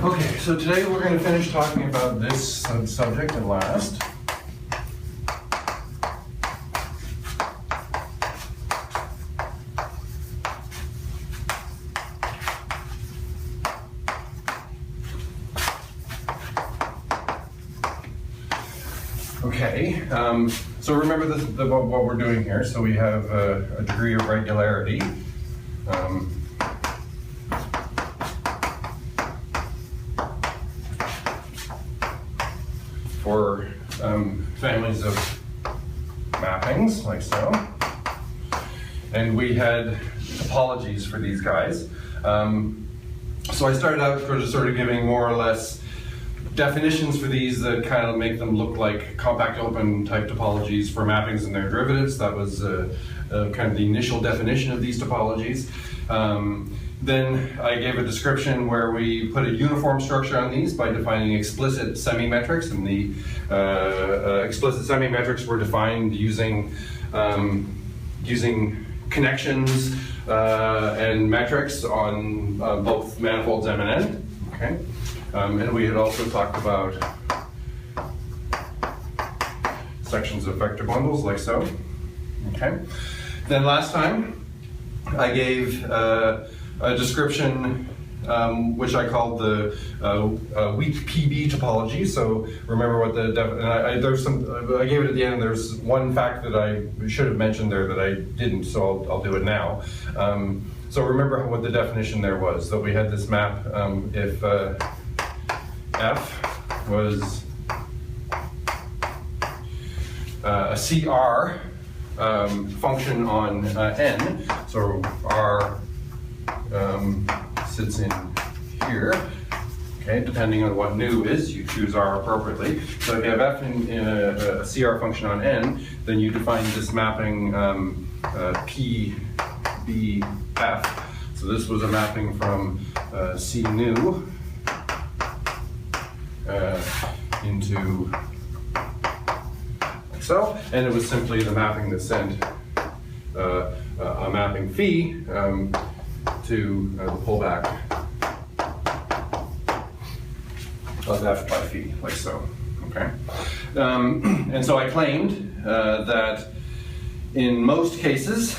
Okay, so today we're going to finish talking about this subject at last. Okay, so remember what we're doing here. So we have a degree of regularity. For families of mappings, like so. And we had topologies for these guys. So I started out sort of giving more or less definitions for these that kind of make them look like compact open type topologies for mappings and their derivatives. That was kind of the initial definition of these topologies. Then I gave a description where we put a uniform structure on these by defining explicit semi-metrics, and the explicit semi-metrics were defined using connections and metrics on both manifolds M and N. Okay, and we had also talked about sections of vector bundles like so. Okay, then last time I gave a description which I called the weak PB topology. So remember what I gave it at the end. There's one fact that I should have mentioned there that I didn't, so I'll do it now. So remember what the definition there was, that we had this map if F was a CR function on N, so R sits in here, okay, depending on what nu is, you choose R appropriately. So if you have F in a CR function on N, then you define this mapping P, B, F. So this was a mapping from C nu into so, and it was simply the mapping that sent a mapping phi to the pullback of F by phi, like so, okay? And so I claimed that in most cases,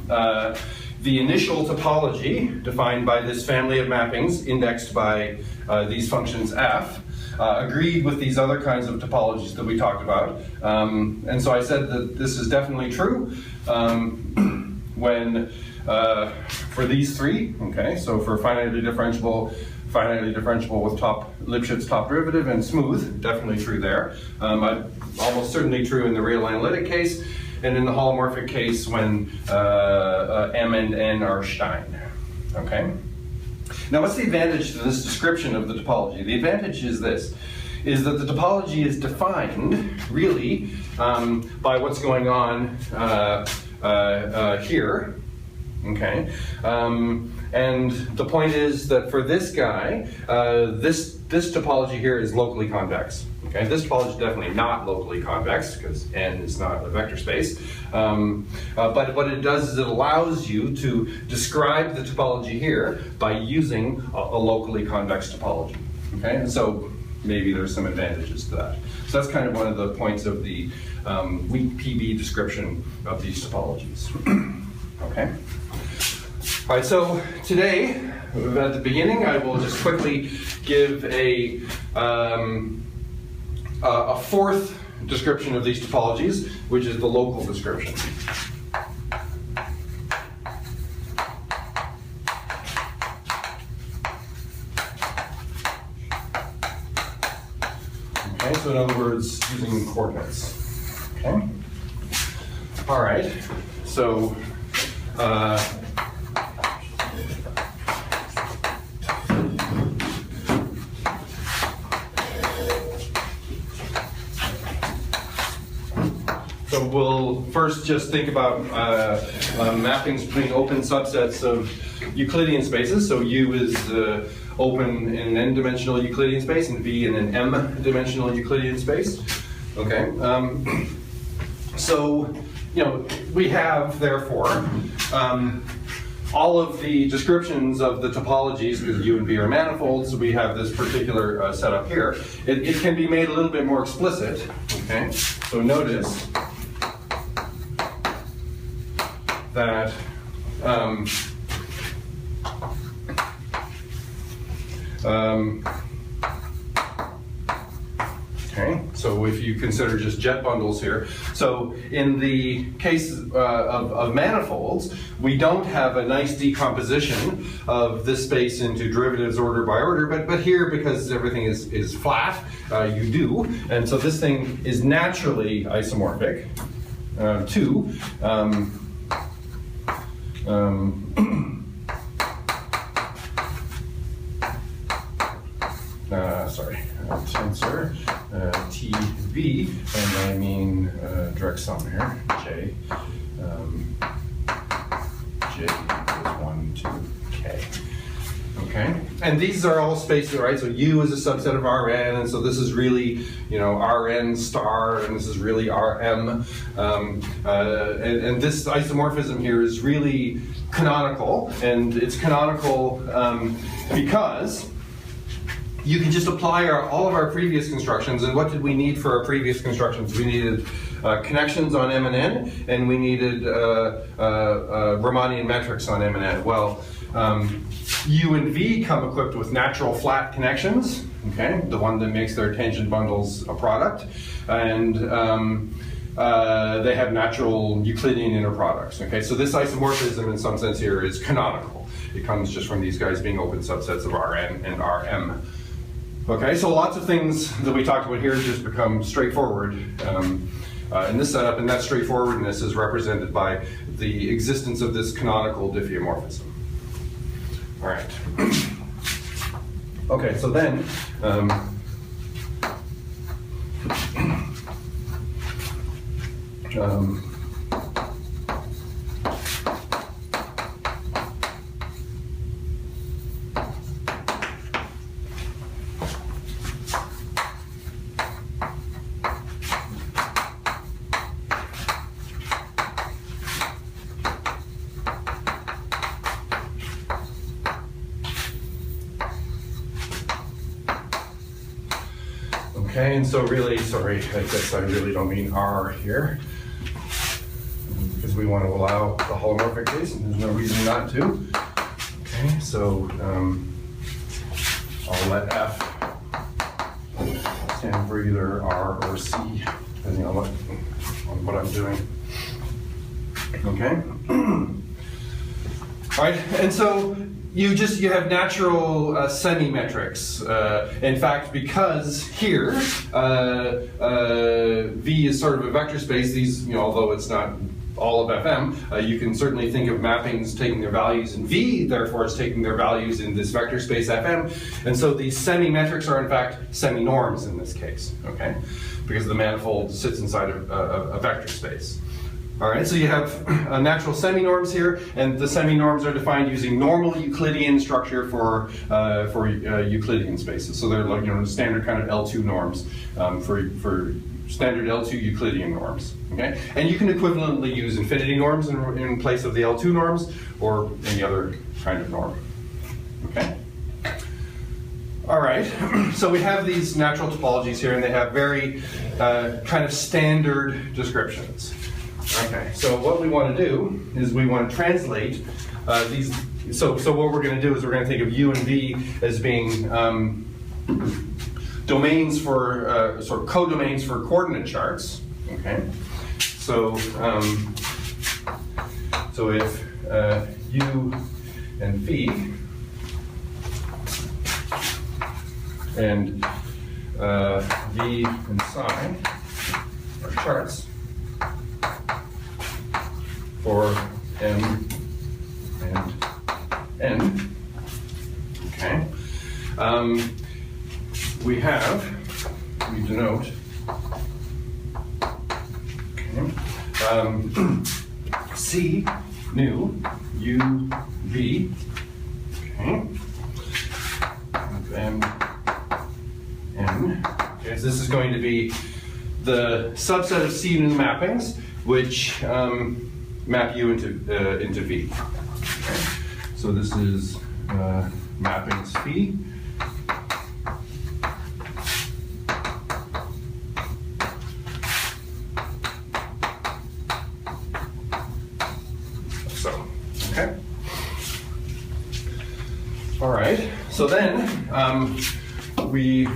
the initial topology defined by this family of mappings indexed by these functions F agreed with these other kinds of topologies that we talked about. And so I said that this is definitely true when for these three, okay, so for finitely differentiable with Lipschitz top derivative and smooth, definitely true there. Almost certainly true in the real analytic case, and in the holomorphic case when M and N are Stein, okay? Now what's the advantage to this description of the topology? The advantage is this, is that the topology is defined, really, by what's going on here, okay? And the point is that for this guy, this topology here is locally convex. Okay, this topology is definitely not locally convex because N is not a vector space. But what it does is it allows you to describe the topology here by using a locally convex topology. Okay, and so maybe there's some advantages to that. So that's kind of one of the points of the weak PB description of these topologies. Okay. All right, so today, at the beginning, I will just quickly give a fourth description of these topologies, which is the local description. Okay, so in other words, using coordinates. Okay. All right, so so we'll first just think about mappings between open subsets of Euclidean spaces. So U is open in an n-dimensional Euclidean space and V in an m-dimensional Euclidean space. Okay. So, you know, we have, therefore, all of the descriptions of the topologies, because U and V are manifolds, we have this particular setup here. It can be made a little bit more explicit. Okay, so notice that okay, so if you consider just jet bundles here, so in the case of manifolds, we don't have a nice decomposition of this space into derivatives order by order, but here, because everything is flat, you do, and so this thing is naturally isomorphic to tensor TV, and I mean direct sum here, J equals 1 to K. Okay, and these are all spaces, right? So U is a subset of Rn, and so this is really, you know, Rn star, and this is really Rm, and this isomorphism here is really canonical, and it's canonical because you can just apply all of our previous constructions. And what did we need for our previous constructions? We needed connections on M and N, and we needed Riemannian metrics on M and N. Well, U and V come equipped with natural flat connections, okay, the one that makes their tangent bundles a product, and they have natural Euclidean inner products. Okay, so this isomorphism in some sense here is canonical. It comes just from these guys being open subsets of Rn and Rm. Okay, so lots of things that we talked about here just become straightforward in this setup, and that straightforwardness is represented by the existence of this canonical diffeomorphism. All right. Okay, so then okay, and so really, sorry, I guess I really don't mean R here, because we want to allow the holomorphic case, and there's no reason not to. Okay, so I'll let F stand for either R or C, depending on what I'm doing. Okay. All right, and so you have natural semi-metrics. In fact, because here V is sort of a vector space, these, you know, although it's not all of FM, you can certainly think of mappings taking their values in V, therefore it's taking their values in this vector space FM. And so these semi-metrics are in fact semi-norms in this case, okay? Because the manifold sits inside a vector space. All right, so you have natural semi-norms here, and the semi-norms are defined using normal Euclidean structure for Euclidean spaces. So they're like, you know, standard kind of L2 norms for standard L2 Euclidean norms. Okay, and you can equivalently use infinity norms in place of the L2 norms or any other kind of norm. Okay. All right, so we have these natural topologies here, and they have very kind of standard descriptions. Okay, so what we want to do is we want to translate these. So what we're going to do is we're going to think of U and V as being domains for sort of codomains for coordinate charts. Okay, so if U and V and V and psi are charts for M and N. Okay. We denote, okay, C nu U V, okay, M N. Okay, so this is going to be the subset of C nu mappings, which map U into V. Okay. So this is mappings phi. So, okay. All right. So then we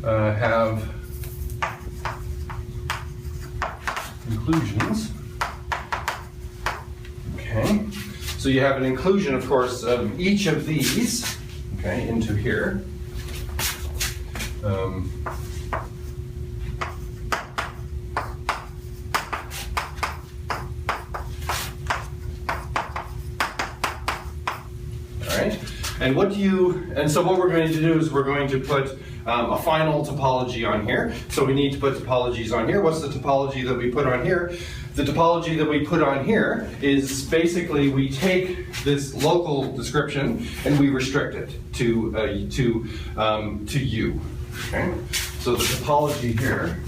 have inclusions. Okay. So you have an inclusion, of course, of each of these, okay, into here. And so what we're going to do is we're going to put a final topology on here. So we need to put topologies on here. What's the topology that we put on here? The topology that we put on here is basically we take this local description and we restrict it to U. Okay? So the topology here .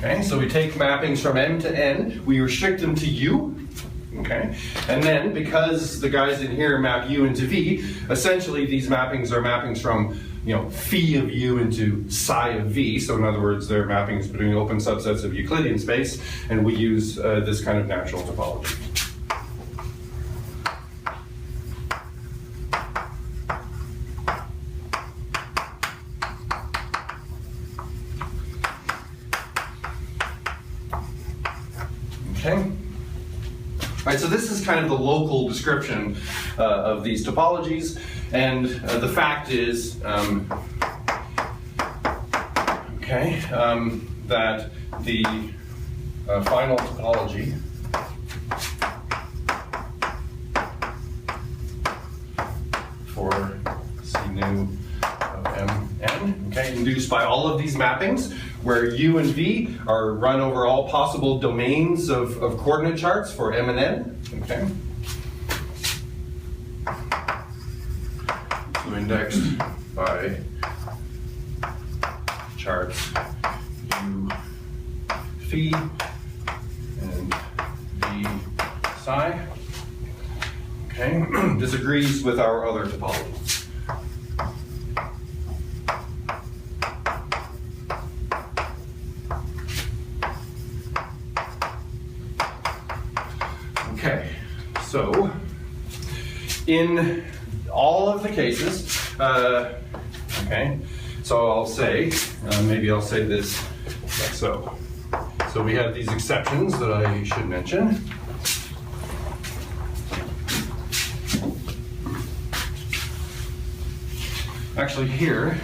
Okay, so we take mappings from M to N, we restrict them to U, okay? And then, because the guys in here map U into V, essentially these mappings are mappings from, phi of U into psi of V. So in other words, they're mappings between open subsets of Euclidean space, and we use this kind of natural topology. Okay. All right, so this is kind of the local description of these topologies, and the fact is, that the final topology for C nu of Mn, okay, induced by all of these mappings, where U and V are run over all possible domains of coordinate charts for M and N. Okay. So indexed by charts U phi and V psi. Okay. This agrees with our other topologies. Okay, so in all of the cases, okay, so I'll say, maybe I'll say this like so. So we have these exceptions that I should mention. Actually here,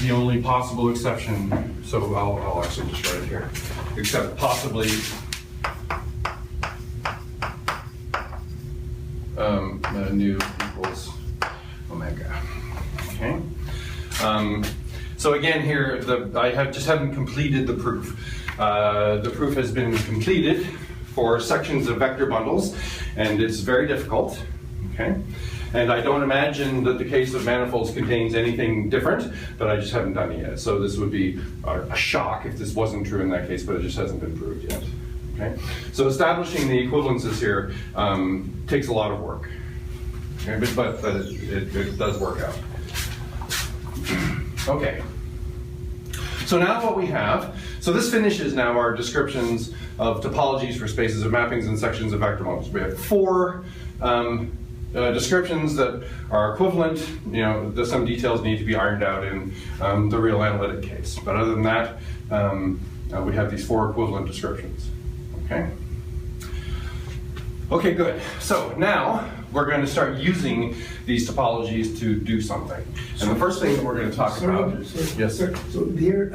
the only possible exception, so I'll actually just write it here, except possibly nu equals omega. Okay. So again here, I just haven't completed the proof. The proof has been completed for sections of vector bundles, and it's very difficult. Okay. And I don't imagine that the case of manifolds contains anything different, but I just haven't done it yet. So this would be a shock if this wasn't true in that case, but it just hasn't been proved yet. Okay? So establishing the equivalences here takes a lot of work. Okay? But it does work out. Okay. So now what we have, so this finishes now our descriptions of topologies for spaces of mappings and sections of vector models. We have 4 descriptions that are equivalent. Some details need to be ironed out in the real analytic case. But other than that, we have these 4 equivalent descriptions. Okay. Okay, good. So now we're going to start using these topologies to do something. And the first thing that we're going to talk about. Yes. Sir, so there,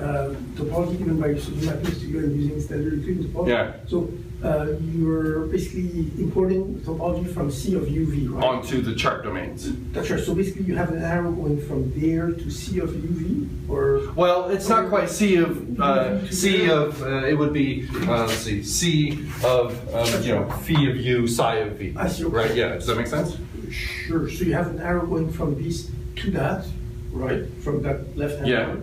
topology given by Suslin mappings to you and using standard Euclidean topology. Yeah. So you're basically importing the topology from C of UV, right? Onto the chart domains. That's right. So basically, you have an arrow going from there to C of UV, or well, it's not quite C of it would be let's see, C of phi of U, psi of V. I see. Okay. Right? Yeah. Does that make sense? Sure. So you have an arrow going from this to that, right? From that left hand. Yeah.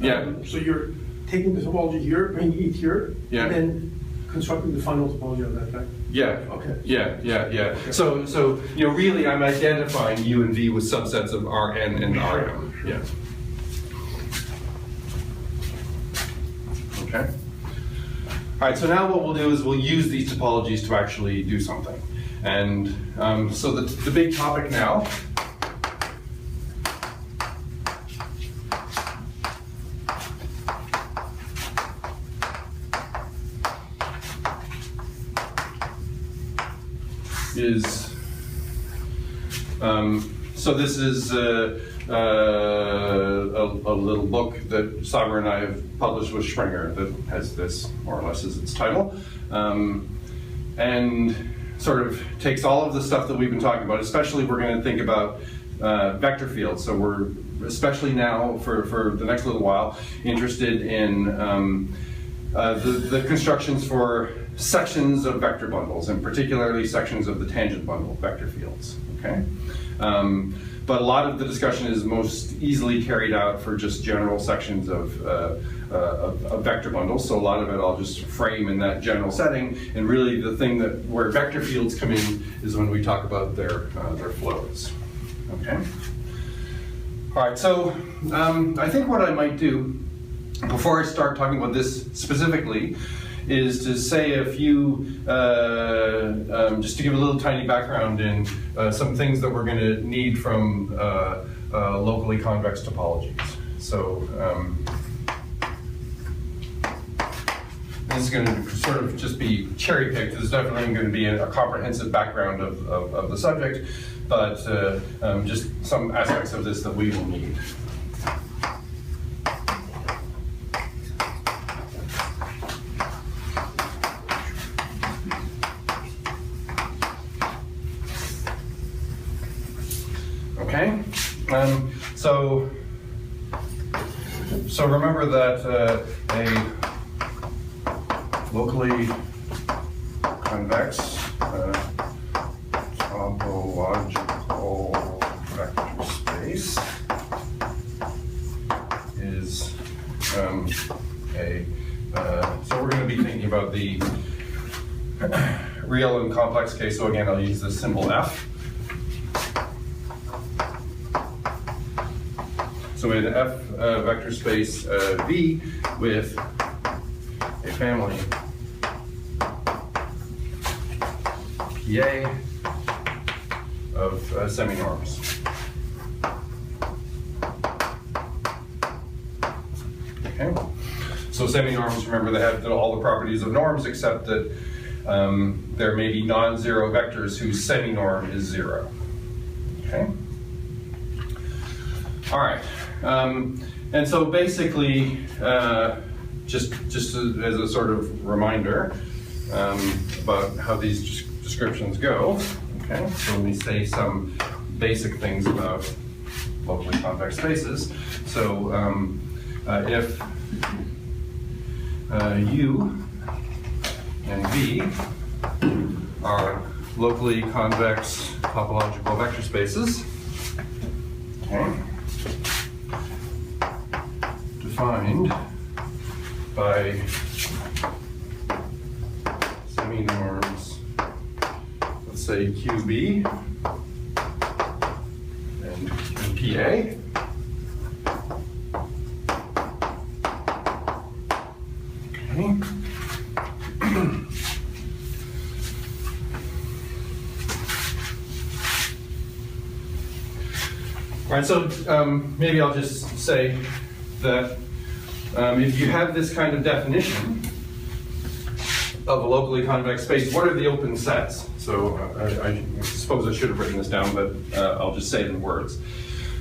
Yeah. So you're taking the topology here, bringing it here, Yeah. and then constructing the final topology of that, right? Yeah. Okay. Yeah. Okay. So really, I'm identifying U and V with subsets of Rn and Rm. Yeah. Okay. All right. So now what we'll do is we'll use these topologies to actually do something, and so the big topic now. Is so this is a little book that Sagar and I have published with Springer that has this more or less as its title, and sort of takes all of the stuff that we've been talking about. Especially we're going to think about vector fields. So we're especially now for the next little while interested in the constructions for sections of vector bundles, and particularly sections of the tangent bundle vector fields. Okay, but a lot of the discussion is most easily carried out for just general sections of vector bundles. So a lot of it I'll just frame in that general setting, and really the thing where vector fields come in is when we talk about their flows. Okay. All right. So I think what I might do before I start talking about this specifically is to say a few, just to give a little tiny background in some things that we're going to need from locally convex topologies. So this is going to sort of just be cherry picked. There's definitely going to be a comprehensive background of the subject, but just some aspects of this that we will need. Okay, so remember that a locally convex topological vector space is so we're going to be thinking about the real and complex case. So again, I'll use the symbol F. So we had an F vector space V with a family PA of semi-norms. Okay. So semi-norms, remember, they have all the properties of norms except that there may be non-zero vectors whose semi-norm is 0. Okay. All right. And so basically, just as a sort of reminder about how these descriptions go, okay, so let me say some basic things about locally convex spaces. So if U and V are locally convex topological vector spaces, okay, defined by semi-norms, let's say QB and PA. Okay. All right, so maybe I'll just say that if you have this kind of definition of a locally convex space, what are the open sets? So I suppose I should have written this down, but I'll just say it in words.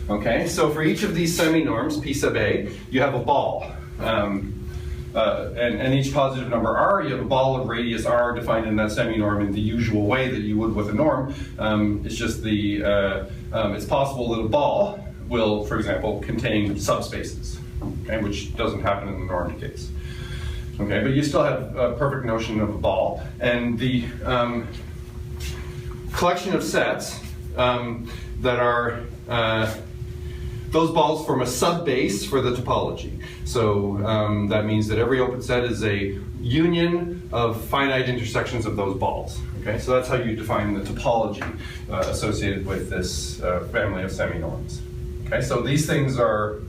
Okay, so for each of these semi-norms, P sub A, you have a ball. and each positive number r, you have a ball of radius r defined in that semi-norm in the usual way that you would with a norm. It's just it's possible that a ball will, for example, contain subspaces, okay, which doesn't happen in the normed case. Okay, but you still have a perfect notion of a ball, and the collection of sets that are those balls form a subbase for the topology. So that means that every open set is a union of finite intersections of those balls. Okay, so that's how you define the topology associated with this family of semi-norms. Okay, so these things are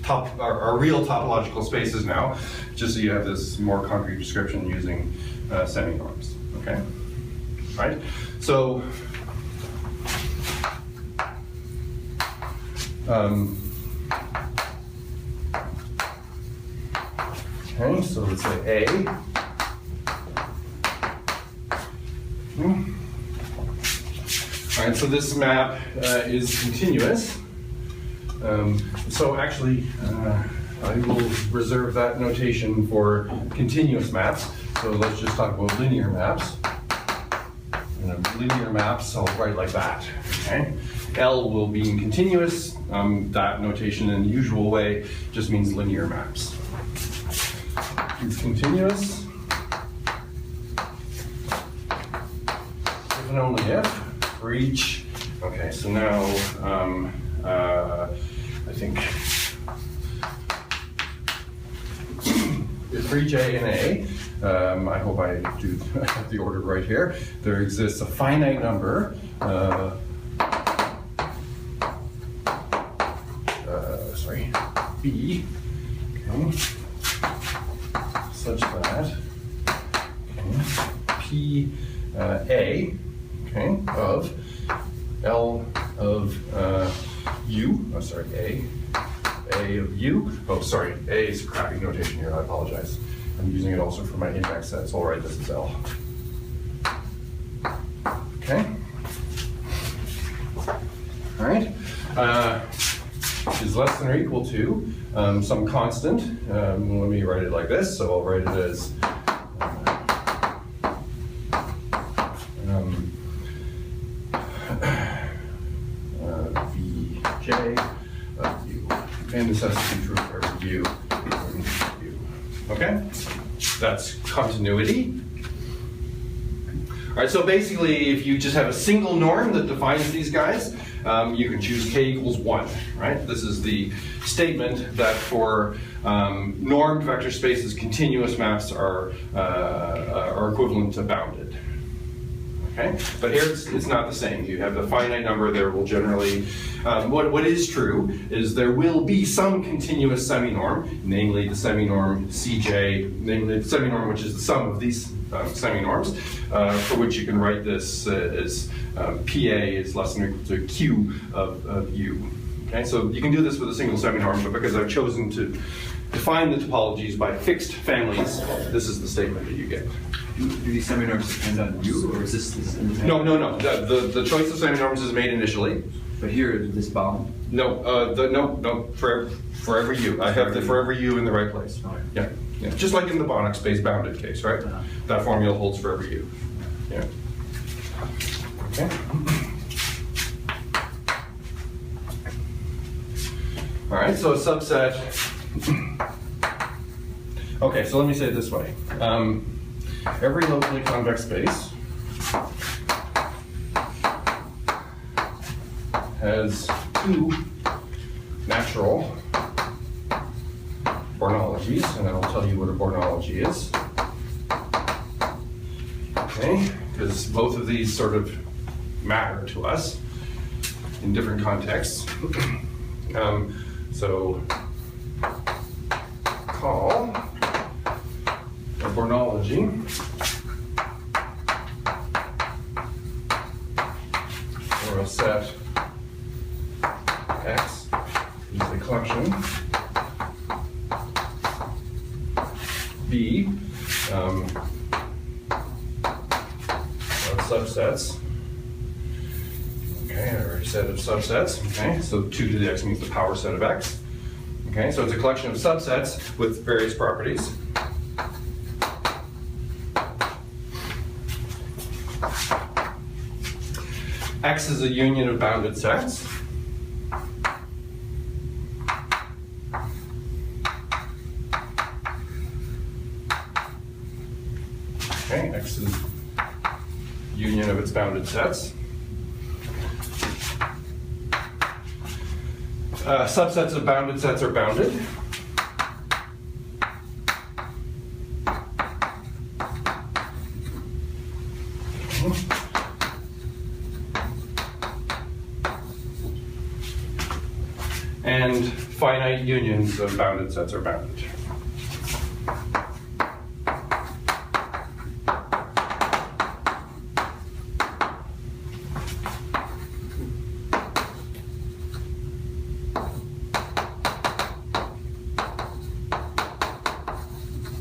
real topological spaces now, just so you have this more concrete description using semi-norms. Okay, right? So. Okay, so let's say A. All right, so this map is continuous. So actually, I will reserve that notation for continuous maps. So let's just talk about linear maps. Linear maps, I'll write like that. Okay. L will be in continuous. That notation in the usual way just means linear maps. It's continuous. If and only if for each. Okay, so now I think for each A and A, I hope I do have the order right here. There exists a finite number. B, okay, such that P A, okay, of L of U, oh sorry, A of U, oh sorry, A is a crappy notation here, I apologize. I'm using it also for my index sets, I'll write this as L. Okay, all right. Is less than or equal to some constant. Let me write it like this. So I'll write it as Vj of U. And this has to be true for every U. Okay? That's continuity. All right, so basically, if you just have a single norm that defines these guys, you can choose k equals 1, right? This is the statement that for normed vector spaces, continuous maps are equivalent to bounded. Okay, but here it's not the same. You have the finite number. There will generally, what is true is there will be some continuous semi-norm, namely the semi-norm Cj, namely the semi-norm which is the sum of these semi-norms, for which you can write this as Pa is less than or equal to Q of U. Okay, so you can do this with a single semi-norm, but because I've chosen to define the topologies by fixed families, this is the statement that you get. Do these semi-norms depend on U, or is this independent? No. The choice of semi-norms is made initially. But here, this bound? No, for every U. I have the for every U in the right place. Okay. Yeah. Just like in the Banach space bounded case, right? That formula holds for every U. Yeah. Okay. All right, so a subset. Okay, so let me say it this way. Every locally convex space has two natural Bornologies, and I'll tell you what a Bornology is. Okay, because both of these sort of matter to us in different contexts. So call a Bornology or a set X is a collection B of subsets. Okay, or set of subsets. Okay, so 2 to the x means the power set of x. Okay, so it's a collection of subsets with various properties. X is a union of bounded sets. Okay, X is union of its bounded sets. Subsets of bounded sets are bounded. And finite unions of bounded sets are bounded.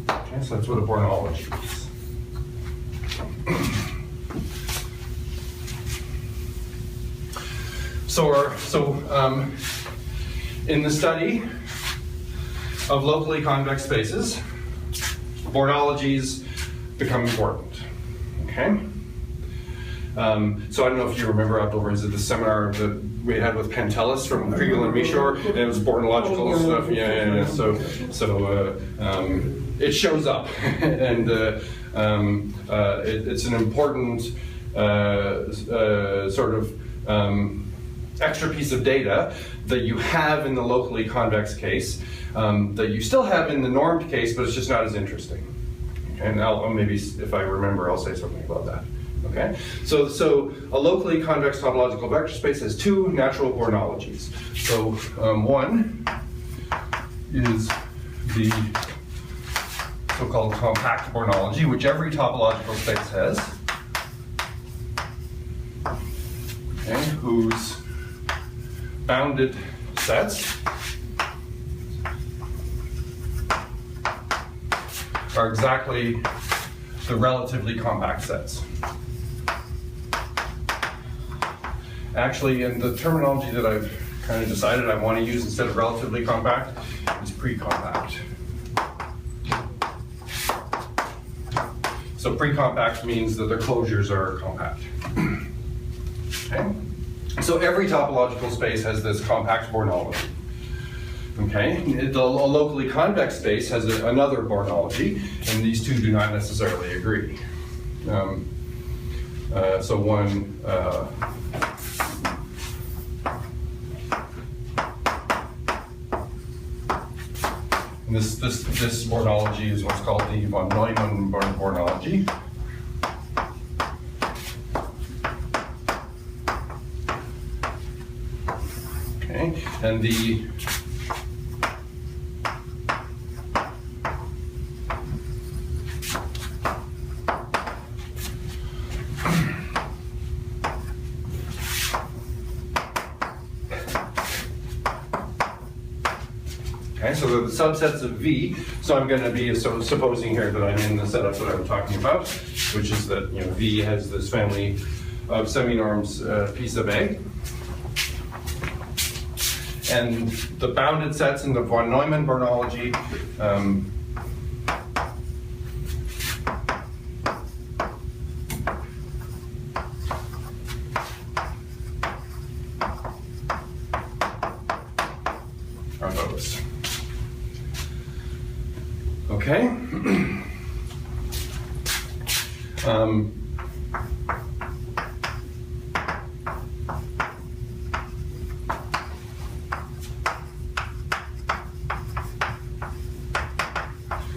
Okay, so that's what a Bornology is. In the study of locally convex spaces, Bornologies become important. Okay? So I don't know if you remember afterwards at the seminar that we had with Pantelis from Kriegel and Michor, and it was Bornological stuff. Yeah. So it shows up, and it's an important sort of extra piece of data that you have in the locally convex case, that you still have in the normed case, but it's just not as interesting. Okay, and I'll maybe, if I remember, I'll say something about that. Okay, so a locally convex topological vector space has two natural Bornologies. So one is the so-called compact Bornology, which every topological space has, okay, whose bounded sets are exactly the relatively compact sets. Actually, in the terminology that I've kind of decided I want to use instead of relatively compact is pre-compact. So pre-compact means that the closures are compact. Okay? So every topological space has this compact Bornology. Okay? A locally convex space has another Bornology, and these two do not necessarily agree. So one this Bornology is what's called the von Neumann Bornology. Okay, and the okay, so the subsets of V. So I'm going to be supposing here that I'm in the setup that I'm talking about, which is that V has this family of semi-norms P sub A. And the bounded sets in the von Neumann Bornology are those. Okay.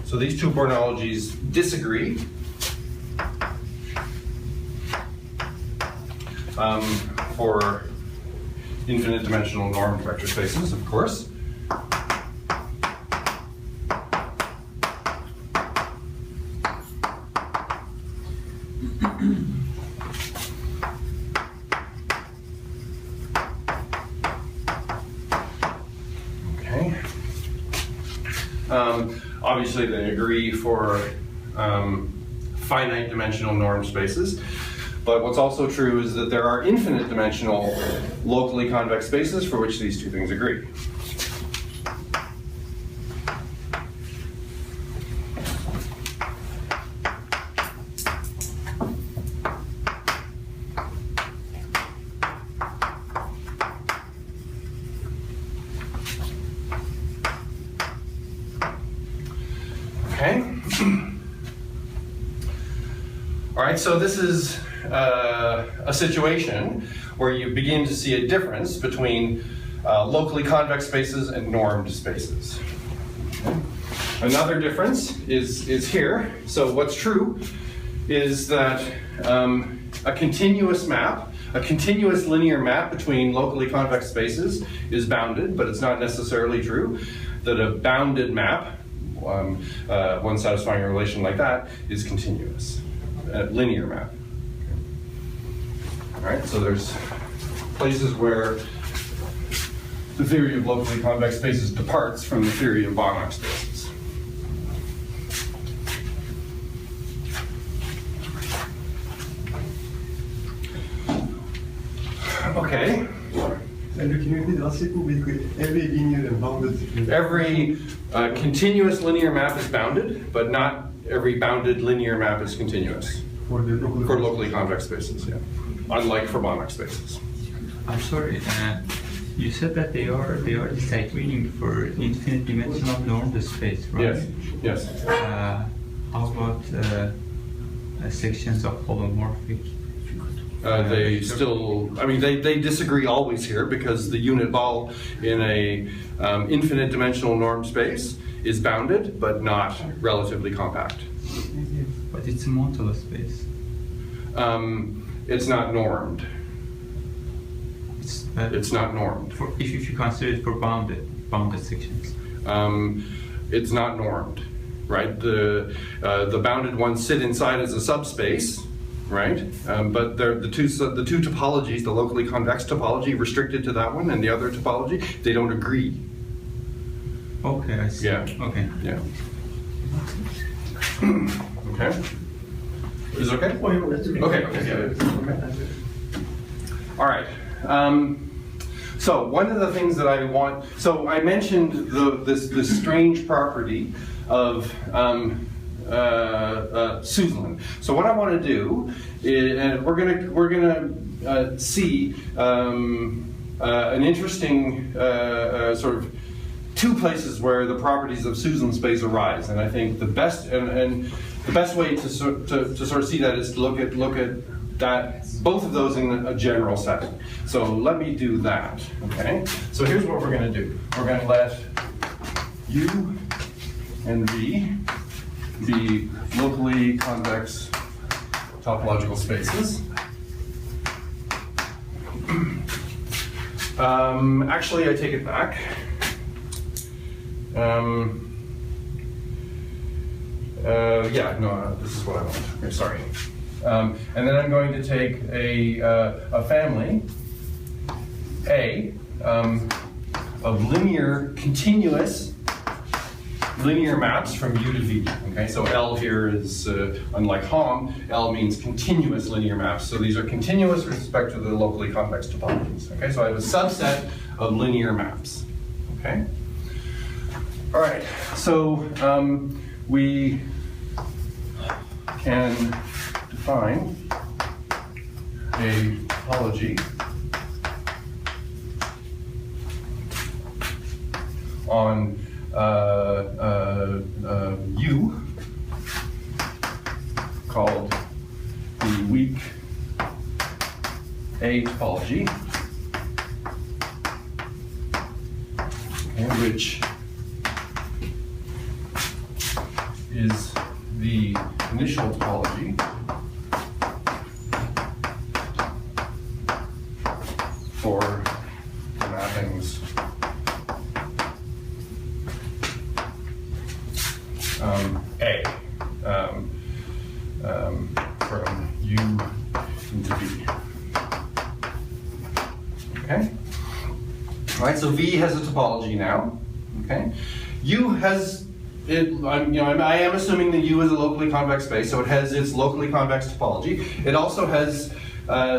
So these two Bornologies disagree. For infinite dimensional normed vector spaces, of course. Okay. Obviously, they agree for finite dimensional norm spaces. But what's also true is that there are infinite dimensional locally convex spaces for which these two things agree. so this is a situation where you begin to see a difference between locally convex spaces and normed spaces. Okay. Another difference is here. So what's true is that a continuous map, a continuous linear map between locally convex spaces is bounded, but it's not necessarily true that a bounded map, one satisfying a relation like that, is continuous, a linear map. All right, so there's places where the theory of locally convex spaces departs from the theory of Banach spaces. Okay. Andrew, can you repeat the last statement really quick? Every linear and bounded. Every continuous linear map is bounded, but not every bounded linear map is continuous. For the local. For locally convex spaces, yeah. Unlike for Banach spaces. I'm sorry, you said that they are disagreeing for infinite dimensional normed space, right? Yes, yes. How about sections of holomorphic? They still, I mean, they disagree always here because the unit ball in a infinite dimensional normed space is bounded, but not relatively compact. But it's a modular space. It's not normed. It's not normed. If you consider it for bounded sections. It's not normed, right? The bounded ones sit inside as a subspace, right? But the two topologies, the locally convex topology restricted to that one, and the other topology, they don't agree. Okay, I see. Yeah. Okay. Yeah. Okay. Is it okay? Oh, yeah, that's Okay. Okay. All right. So one of the things that I want, so I mentioned this strange property of Suslin. So what I want to do is, and we're gonna see an interesting sort of two places where the properties of Suslin space arise, and I think the best and the best way to sort of see that is to look at that both of those in a general setting. So let me do that. Okay. So here's what we're going to do. We're going to let U and V be locally convex topological spaces. Actually, I take it back. Yeah, no, this is what I want. Okay, sorry. And then I'm going to take a family, A, of linear, continuous linear maps from U to V. Okay, so L here is, unlike HOM, L means continuous linear maps. So these are continuous with respect to the locally convex topologies. Okay, so I have a subset of linear maps. Okay? All right, so we can define a topology on U called the weak A topology, which is the initial topology for the mappings A from U into V. Okay? All right, so V has a topology now. Okay? U has I am assuming that U is a locally convex space, so it has its locally convex topology. It also has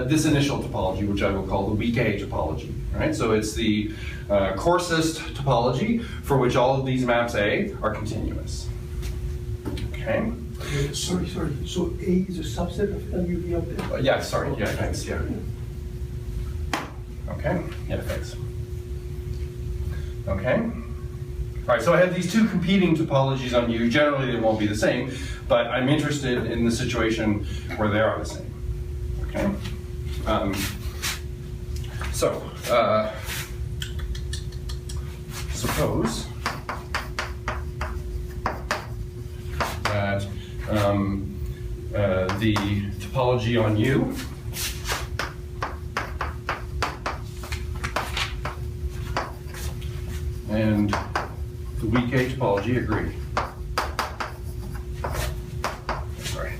this initial topology, which I will call the weak A topology. Right? So it's the coarsest topology for which all of these maps A are continuous. Okay? Sorry. So A is a subset of LUV up there? Yeah, sorry. Yeah, thanks. Yeah. Okay? Yeah, thanks. Okay? All right, so I have these two competing topologies on U. Generally, they won't be the same, but I'm interested in the situation where they are the same. Okay. Suppose that the topology on U and the weak A topology agree. Sorry.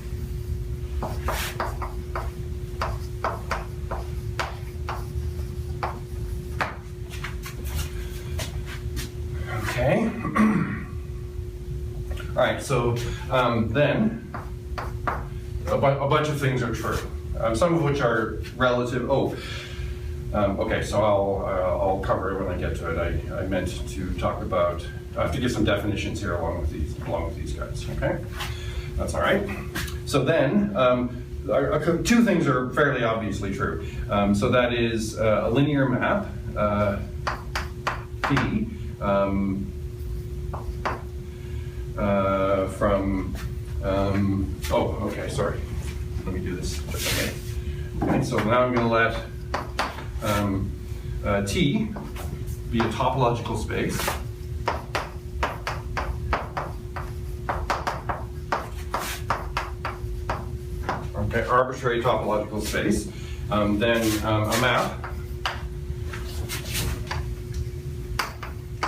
Okay. All right, so then a bunch of things are true, some of which are relative. Okay, so I'll cover it when I get to it. I meant to talk about, I have to give some definitions here along with these guys, okay? That's all right. So then, two things are fairly obviously true. So that is a linear map, P, from, okay, sorry. Let me do this differently. Okay, so now I'm going to let T be a topological space. Okay, arbitrary topological space. Then a map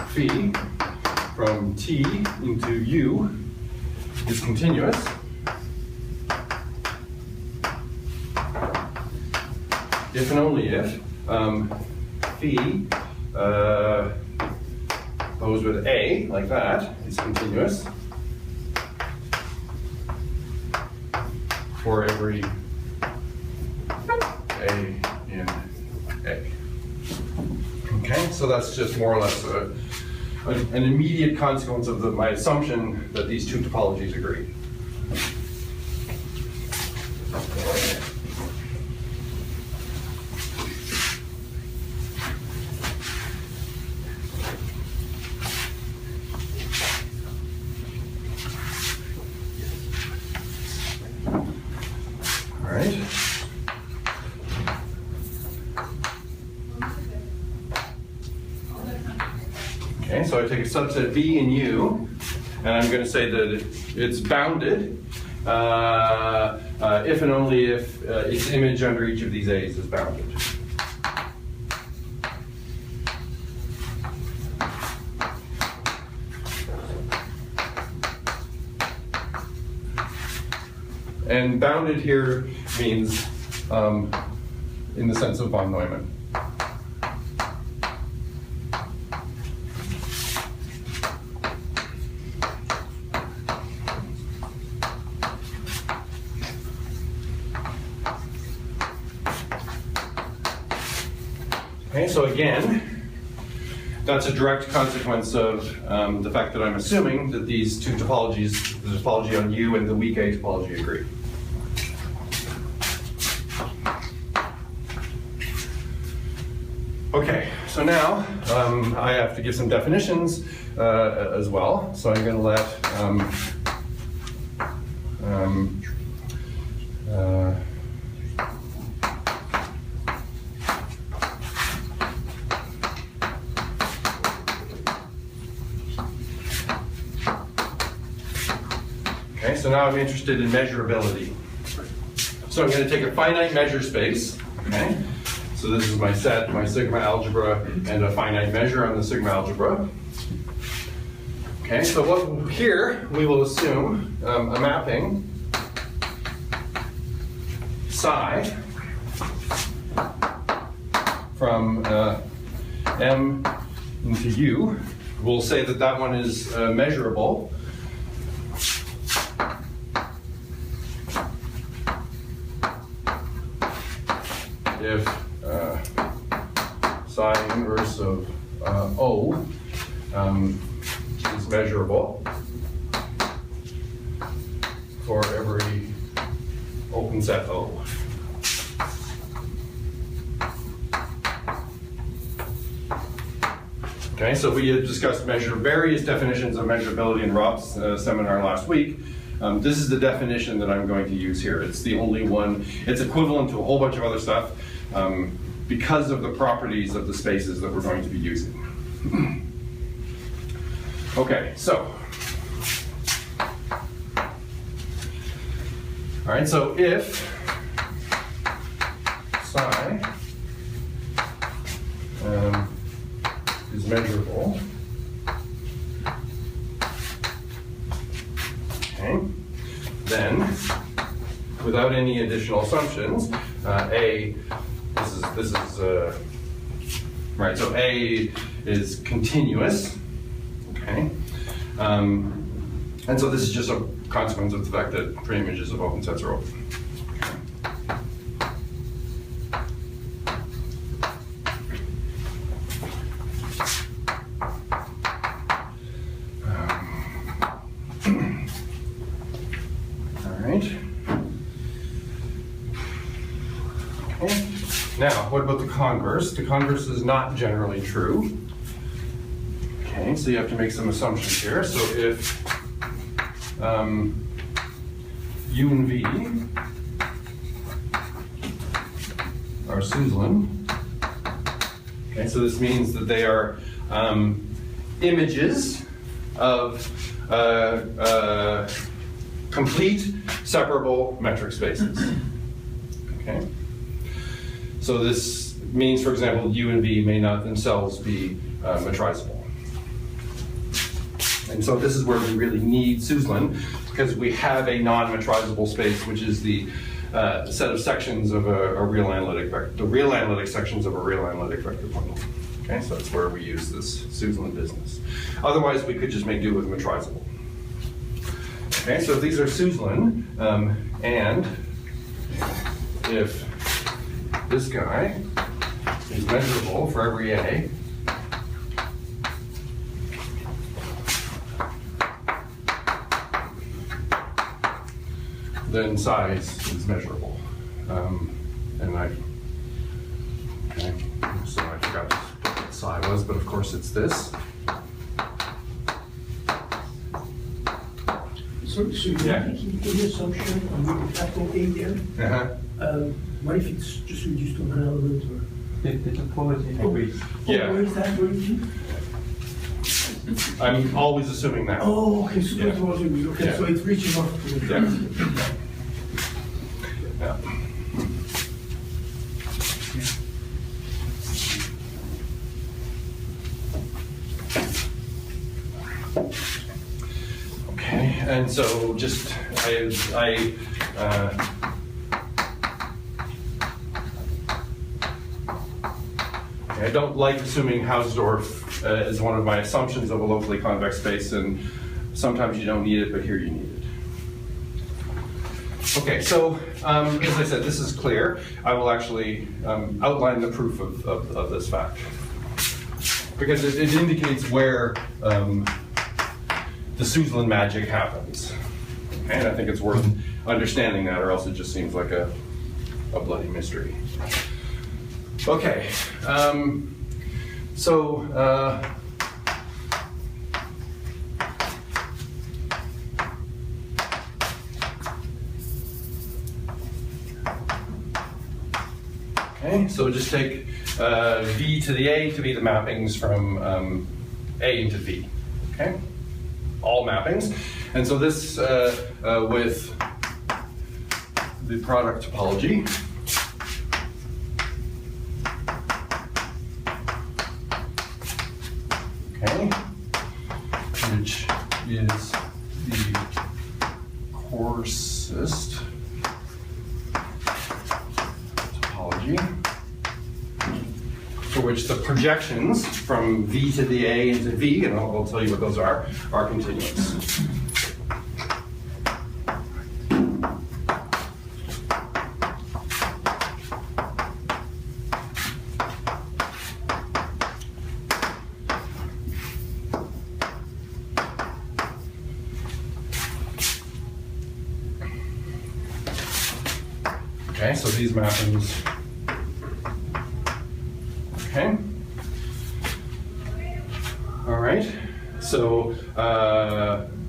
phi from T into U is continuous. If and only if phi goes with A, like that, is continuous for every A in A. Okay, so that's just more or less an immediate consequence of my assumption that these two topologies agree. All right. Okay, so I take a subset B in U, and I'm going to say that it's bounded if and only if its image under each of these A's is bounded. And bounded here means in the sense of von Neumann. Okay, so again, that's a direct consequence of the fact that I'm assuming that these two topologies, the topology on U and the weak A topology, agree. Okay, so now I have to give some definitions as well. So I'm going to let okay, so now I'm interested in measurability. So I'm going to take a finite measure space. Okay. So this is my set, my sigma algebra, and a finite measure on the sigma algebra. Okay, so what here we will assume a mapping psi from M into U. We'll say that that one is measurable. If psi inverse of O is measurable for every open set O. Okay, so we had discussed various definitions of measurability in Rob's seminar last week. This is the definition that I'm going to use here. It's the only one. It's equivalent to a whole bunch of other stuff because of the properties of the spaces that we're going to be using. Okay, so. All right, so if psi is measurable, okay, then without any additional assumptions, this is right. So A is continuous, okay, and so this is just a consequence of the fact that preimages of open sets are open. Now, what about the converse? The converse is not generally true. Okay, so you have to make some assumptions here. So if U and V are Suslin, okay, so this means that they are images of complete separable metric spaces. Okay. So this means, for example, U and V may not themselves be metrizable. And so this is where we really need Suslin, because we have a non-metrizable space, which is the set of sections of a real analytic vector, the real analytic sections of a real analytic vector plane. Okay, so that's where we use this Suslin business. Otherwise, we could just make do with metrizable. Okay, so these are Suslin, and if this guy is measurable for every A, then size is measurable. And okay, so I forgot what psi was, but of course it's this. So you're making any assumption on the capital A there? What if it's just reduced to one element? Or? The topology agrees. Yeah. Where is that going to? I'm always assuming that. Oh, okay, so Yeah. that was it. Okay, Yeah. so it's reaching off to the Yeah. Okay, and so just I don't like assuming Hausdorff as one of my assumptions of a locally convex space, and sometimes you don't need it, but here you need it. Okay, so as I said, this is clear. I will actually outline the proof of this fact, because it indicates where the Suslin magic happens. And I think it's worth understanding that, or else it just seems like a bloody mystery. Okay, so just take V to the A to be the mappings from A into V, okay? All mappings. And so this with the product topology, okay, which is the coarsest topology, for which the projections from V to the A into V, and I'll tell you what those are continuous. Okay, so these mappings, okay. All right. So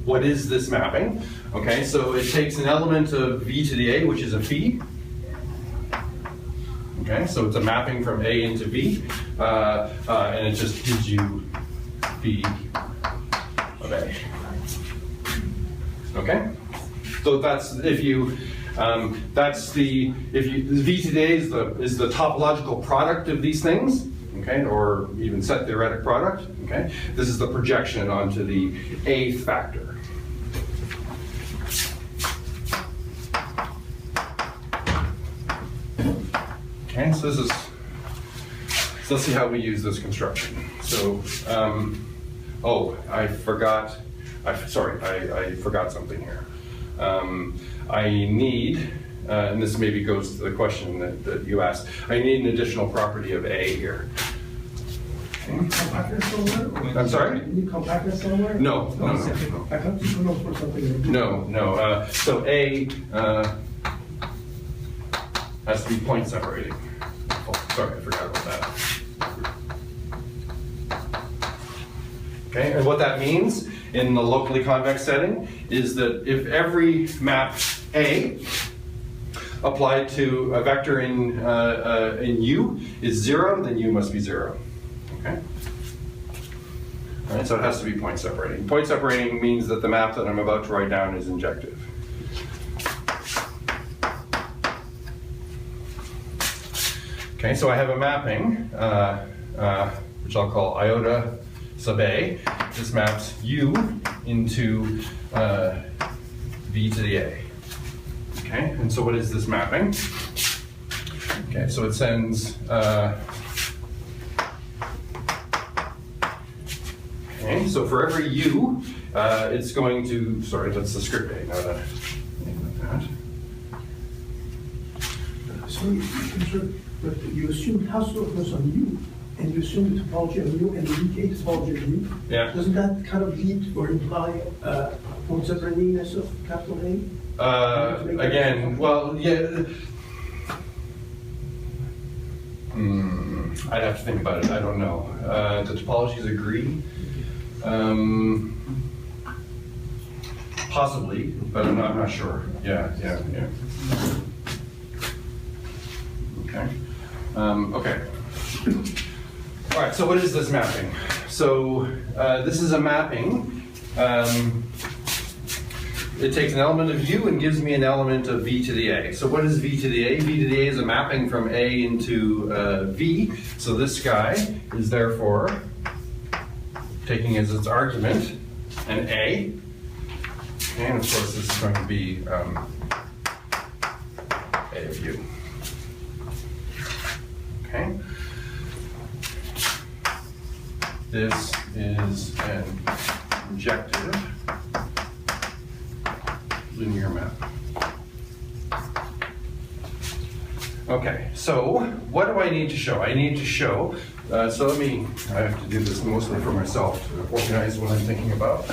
what is this mapping? Okay, so it takes an element of v to the a, which is a phi. Okay, so it's a mapping from a into v, and it just gives you phi of a. Okay, so that's if you v to the a is the topological product of these things. Okay, or even set theoretic product. Okay, this is the projection onto the eighth factor. Okay, so let's see how we use this construction. So, oh, I forgot something here. I need, and this maybe goes to the question that you asked, I need an additional property of A here. You need compactness somewhere? I'm sorry? You need compactness somewhere? No. I thought you could look for something like that. No. So A has to be point separating. Oh, sorry, I forgot about that. Okay, and what that means in the locally convex setting is that if every map A applied to a vector in U is 0, then U must be 0. Okay? All right, so it has to be point separating. Point separating means that the map that I'm about to write down is injective. Okay, so I have a mapping, which I'll call iota sub A. This maps U into V to the A. Okay, and so what is this mapping? Okay, so it sends, okay, so for every U, it's going to, sorry, that's the script A, not a thing like that. So you assume households on U, and you assume the topology of U and the decay topology of U. Yeah. Doesn't that kind of lead or imply point separatingness of capital A? Again, well, yeah. I'd have to think about it. I don't know. The topologies agree. Possibly, but I'm not sure. Yeah. Okay. Okay. All right. So what is this mapping? So this is a mapping. It takes an element of U and gives me an element of V to the A. So what is V to the A? V to the A is a mapping from A into V. So this guy is therefore taking as its argument an A. And of course this is going to be A of U. Okay. This is an injective linear map. Okay, so what do I need to show? I need to show, so I have to do this mostly for myself to organize what I'm thinking about.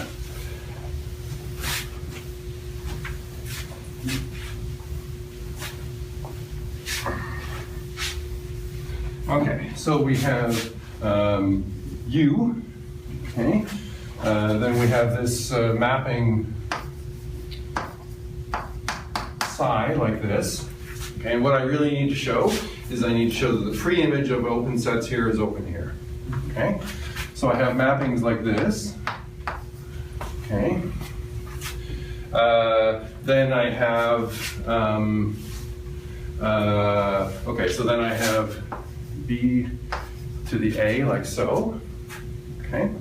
Okay, so we have U, okay, then we have this mapping psi like this, okay, and what I really need to show is I need to show that the pre-image of open sets here is open here, okay, so I have mappings like this, okay, then I have, okay, so then I have B to the A like so, okay,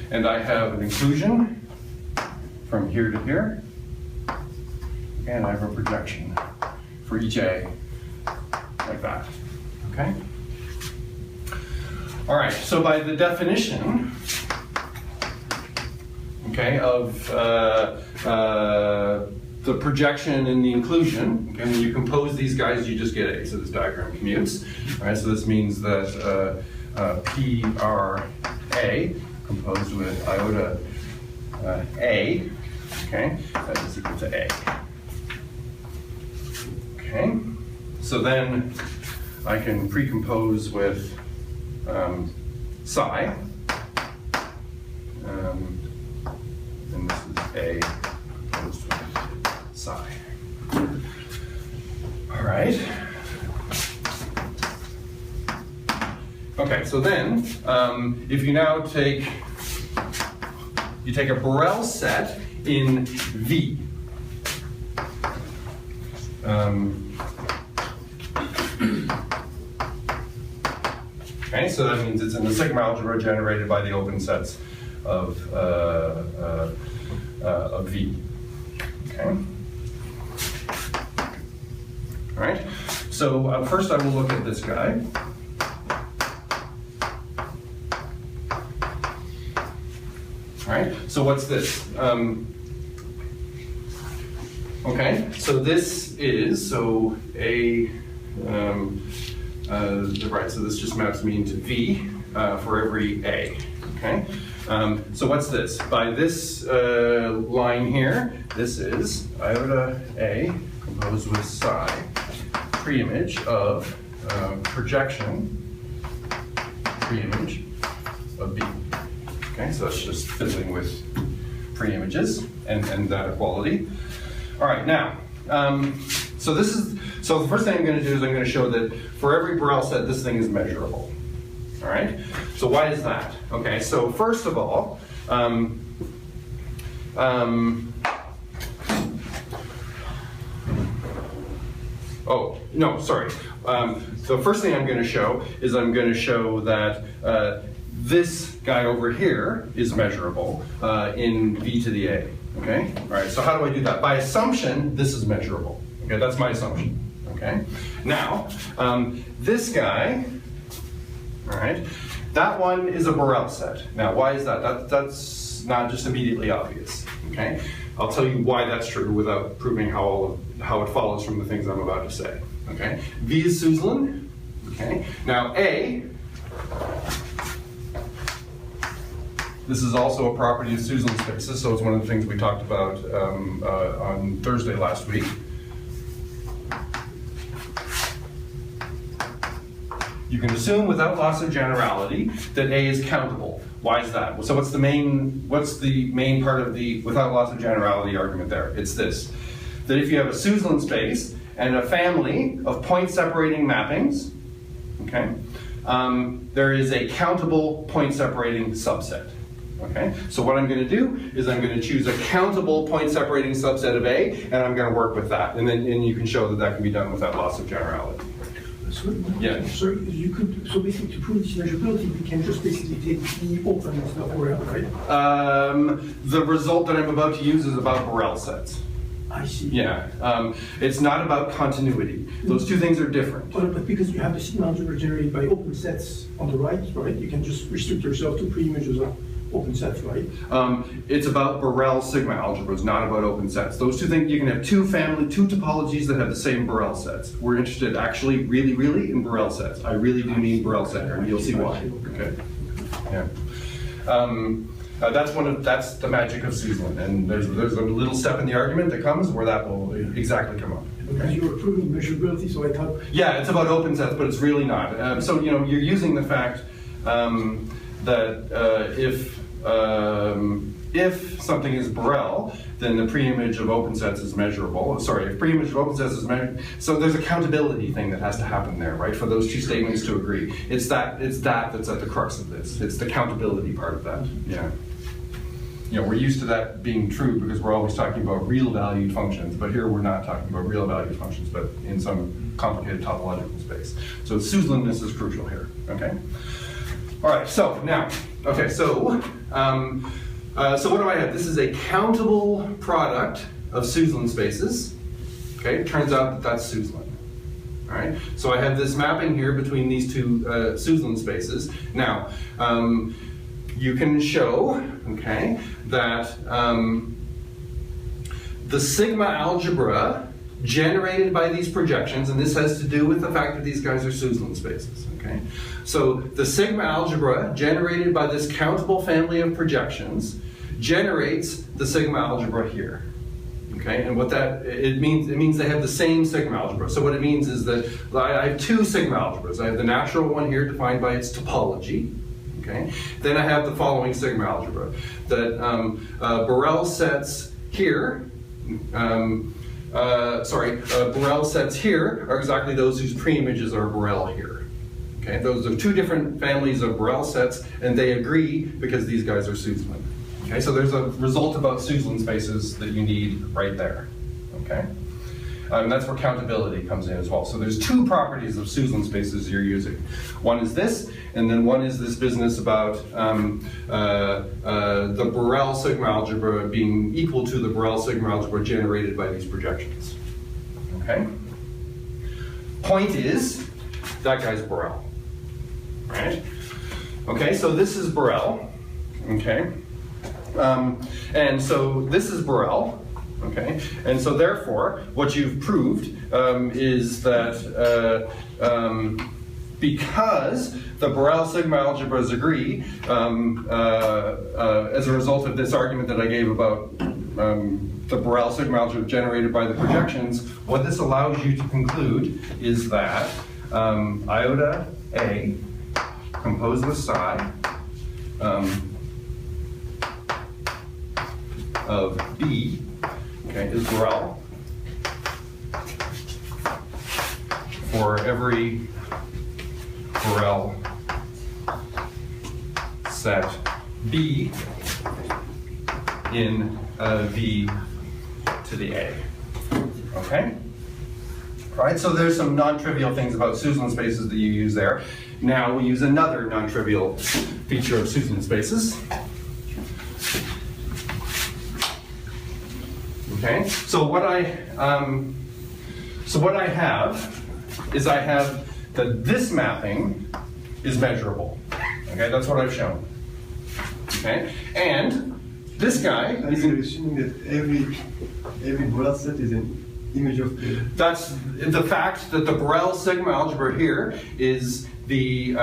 and I have an inclusion from here to here, and I have a projection for each A like that, okay? All right, so by the definition, okay, of the projection and the inclusion, okay, when you compose these guys, you just get A, so this diagram commutes. All right, so this means that PRA composed with iota A, okay, that is equal to A. Okay, so then I can precompose with psi, A opposed with psi. All right. Okay, so then, if you now take a Borel set in V. Okay, so that means it's in the sigma algebra generated by the open sets of V. Okay. All right. So first I will look at this guy. All right. So what's this? Okay. So this is right. So this just maps me into V for every A. Okay. So what's this? By this line here, this is iota A composed with psi, preimage of projection, preimage of B. Okay, so that's just fiddling with preimages and that equality. All right, now, so the first thing I'm going to do is I'm going to show that for every Borel set, this thing is measurable. All right, so why is that? Okay, so first of all, oh, no, sorry. The first thing I'm going to show is I'm going to show that this guy over here is measurable in V to the A. Okay? All right, so how do I do that? By assumption, this is measurable. Okay, that's my assumption. Okay? Now, this guy, all right, that one is a Borel set. Now, why is that? That's not just immediately obvious. Okay? I'll tell you why that's true without proving how it follows from the things I'm about to say. Okay? V is Suslin. Okay? Now, A, this is also a property of Suslin spaces, so it's one of the things we talked about on Thursday last week. You can assume without loss of generality that A is countable. Why is that? So what's the main part of the without loss of generality argument there? It's this, that if you have a Suslin space and a family of point separating mappings, okay, there is a countable point separating subset. Okay, so what I'm going to do is I'm going to choose a countable point separating subset of A, and I'm going to work with that, and you can show that that can be done without loss of generality. Yeah. So basically to prove this measurability, we can just basically take the open as the Borel, right? The result that I'm about to use is about Borel sets. I see. Yeah, it's not about continuity. Those two things are different. But because you have the sigma algebra generated by open sets on the right, you can just restrict yourself to preimages of open sets, right? It's about Borel sigma algebras, not about open sets. Those two things, you can have two topologies that have the same Borel sets. We're interested actually really in Borel sets. I really do mean Borel set here, and you'll see why. Okay. Yeah. That's the magic of Suslin, and there's a little step in the argument that comes where that will exactly come up. Because you were proving measurability, so I thought. Yeah, it's about open sets, but it's really not. So you're using the fact that if something is Borel, then the preimage of open sets is measurable. Sorry, if preimage of open sets is measured, so there's a countability thing that has to happen there, right? For those two statements to agree, it's that that's at the crux of this. It's the countability part of that. Yeah. We're used to that being true because we're always talking about real valued functions, but here we're not talking about real valued functions, but in some complicated topological space. So Suslinness is crucial here. Okay. All right. So now, okay. So what do I have? This is a countable product of Suslin spaces. Okay. It turns out that that's Suslin. All right. So I have this mapping here between these two Suslin spaces. Now. You can show, okay, that the sigma algebra generated by these projections, and this has to do with the fact that these guys are Suslin spaces, okay? So the sigma algebra generated by this countable family of projections generates the sigma algebra here, okay? And what it means they have the same sigma algebra. So what it means is that I have two sigma algebras. I have the natural one here defined by its topology, Okay. Then I have the following sigma algebra that Borel sets here. Borel sets here are exactly those whose pre-images are Borel here. Okay, those are two different families of Borel sets, and they agree because these guys are Suslin. Okay, so there's a result about Suslin spaces that you need right there. Okay, that's where countability comes in as well. So there's two properties of Suslin spaces you're using. One is this, and then one is this business about the Borel sigma algebra being equal to the Borel sigma algebra generated by these projections. Okay? Point is, that guy's Borel. Right? Okay, so this is Borel. Okay? And so this is Borel. Okay, and so therefore, what you've proved is that because the Borel sigma algebras agree, as a result of this argument that I gave about the Borel sigma algebra generated by the projections, what this allows you to conclude is that iota A composed with psi of B, okay, is Borel for every Borel set B in V to the A. Okay? All right, so there's some non-trivial things about Suslin spaces that you use there. Now we use another non-trivial feature of Suslin spaces. Okay, so what I have is I have that this mapping is measurable. Okay, that's what I've shown. Okay, and this guy And is you're assuming that every Borel set is an image of the... that's the fact that the Borel sigma algebra here is the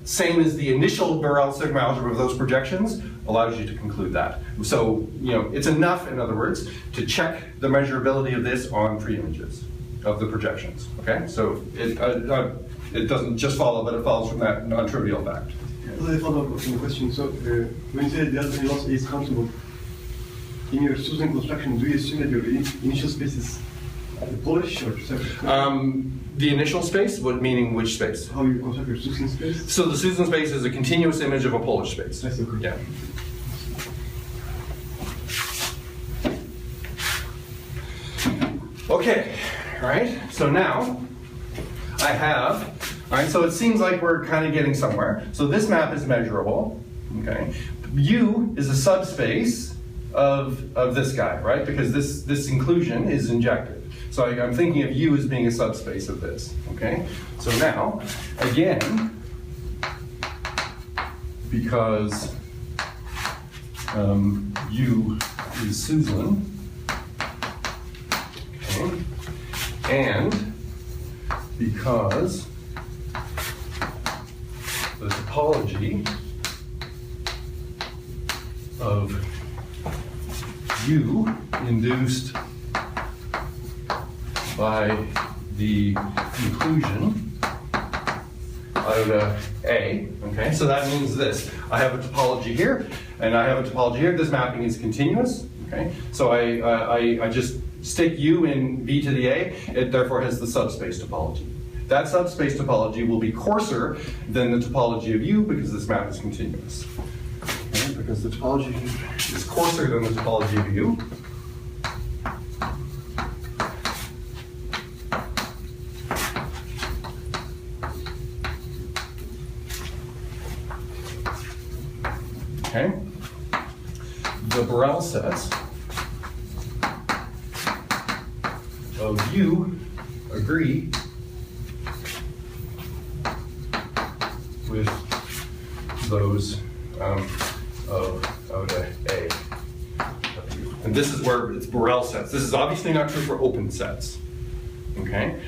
same as the initial Borel sigma algebra of those projections allows you to conclude that. So, you know, it's enough, in other words, to check the measurability of this on pre-images of the projections. Okay, so it doesn't just follow, but it follows from that non-trivial fact. I follow up on the question. So, when you say the algorithm loss is countable, in your Suslin construction, do you assume that your initial space is Polish or separate? The initial space, meaning which space? How you construct your Suslin space? So the Suslin space is a continuous image of a Polish space. I see. Okay. Yeah. Okay, all right, so now I have, all right, so it seems like we're kind of getting somewhere. So this map is measurable, okay? U is a subspace of this guy, right? Because this inclusion is injected. So I'm thinking of U as being a subspace of this, okay? So now, again, because U is Suslin, okay, and because the topology of U induced by the inclusion iota A, okay, so that means this. I have a topology here, and I have a topology here. This mapping is continuous, okay, so I just stick U in V to the A, it therefore has the subspace topology. That subspace topology will be coarser than the topology of U because this map is continuous. Okay, because the topology is coarser than the topology of U. Okay, the Borel sets of U agree with those of iota A of U. And this is where it's Borel sets. This is obviously not true for open sets, okay?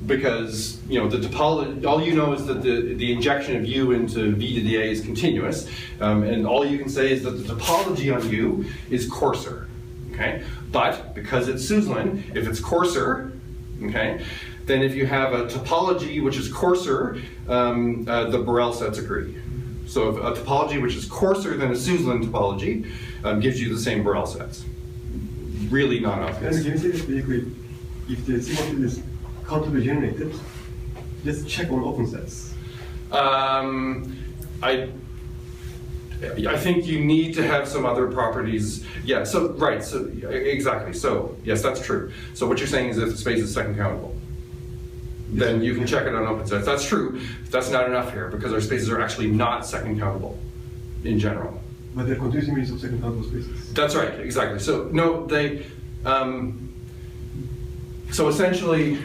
Because, you know, the topology, all you know is that the injection of U into V to the A is continuous, and all you can say is that the topology on U is coarser, okay? But because it's Suslin, if it's coarser, okay, then if you have a topology which is coarser, the Borel sets agree. So if a topology which is coarser than a Suslin topology gives you the same Borel sets. Really not And obvious. can you say this very quickly? If the sigma field is countably generated, just check on open sets. I think you need to have some other properties. Yeah, so, right, so, exactly. So, yes, that's true. So what you're saying is if the space is second countable, then you can check it on open sets. That's true. That's not enough here because our spaces are actually not second countable in general. But they're continuous images of second countable spaces. That's right, exactly. So, no, so essentially,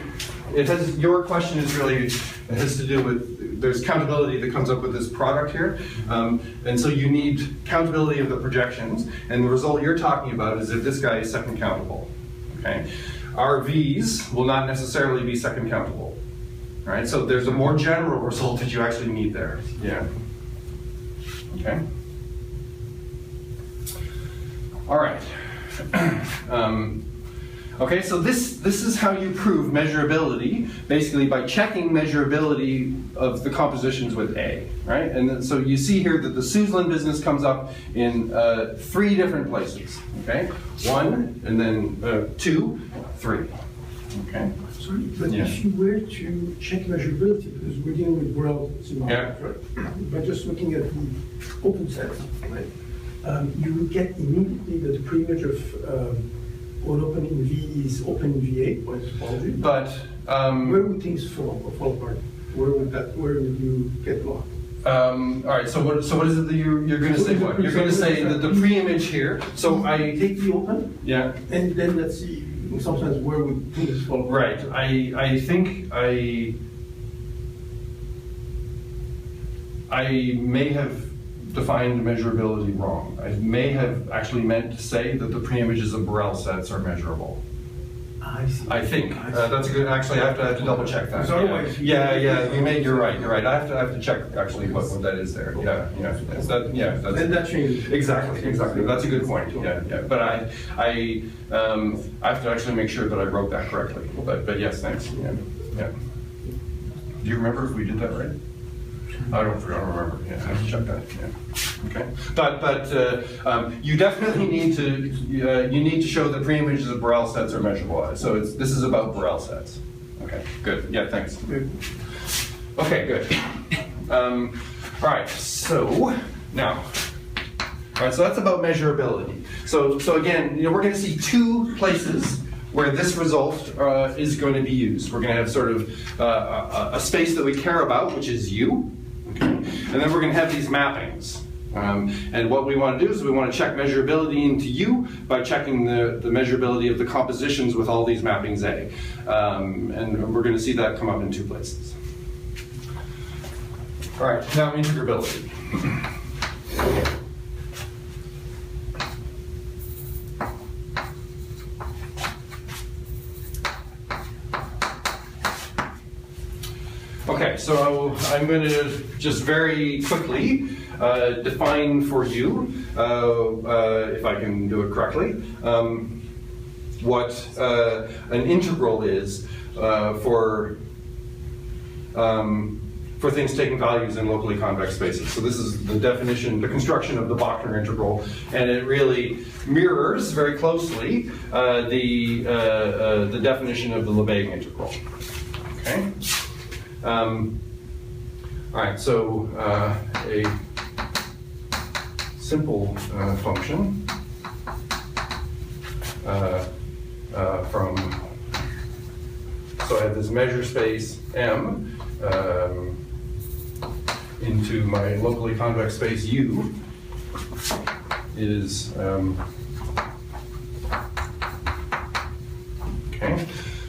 your question is really, it has to do with, there's countability that comes up with this product here. And so you need countability of the projections. And the result you're talking about is if this guy is second countable, okay? Our V's will not necessarily be second countable, all right? So there's a more general result that you actually need there, yeah. Okay? All right. Okay, so this is how you prove measurability, basically by checking measurability of the compositions with A, right? And then, so you see here that the Suslin business comes up in 3 different places, okay? 1, and then 2, 3, okay? Sorry, but Yeah. if you were to check measurability, because we're dealing with Borel sigma, Yeah. right? But just looking at the open set, right? You will get immediately that the pre-image of what open in V is open in VA, or topology. But, Where would things fall apart? Where would you get blocked? all right, so what is it that you're going to say? What? You're going to say that the pre-image here, so I, Take the open, yeah. and then let's see, sometimes where would things fall apart? Right. I think I may have defined measurability wrong. I may have actually meant to say that the pre-images of Borel sets are measurable. I see. I think that's a good. Actually, I have to double check that. Because otherwise- Yeah. You're right. You're right. I have to check actually what that is there. Yeah. That's, Then that changes. Exactly. That's a good point. Yeah. But I have to actually make sure that I wrote that correctly. But yes, thanks. Yeah. Do you remember if we did that right? I don't remember. Yeah, I have to check that. Yeah. Okay. But you definitely need to show that pre-images of Borel sets are measurable. So this is about Borel sets. Okay. Good. Yeah. Thanks. Okay. Good. All right. So now. All right, so that's about measurability. So again, we're going to see 2 places where this result is going to be used. We're going to have sort of a space that we care about, which is U, okay? And then we're going to have these mappings. And what we want to do is we want to check measurability into U by checking the measurability of the compositions with all these mappings A. And we're going to see that come up in 2 places. All right, now integrability. Okay, so I'm going to just very quickly define for you, if I can do it correctly, what an integral is for things taking values in locally convex spaces. So this is the definition, the construction of the Bochner integral, and it really mirrors very closely the definition of the Lebesgue integral. Okay. All right, so a simple function from, so I have this measure space M into my locally convex space U is, okay.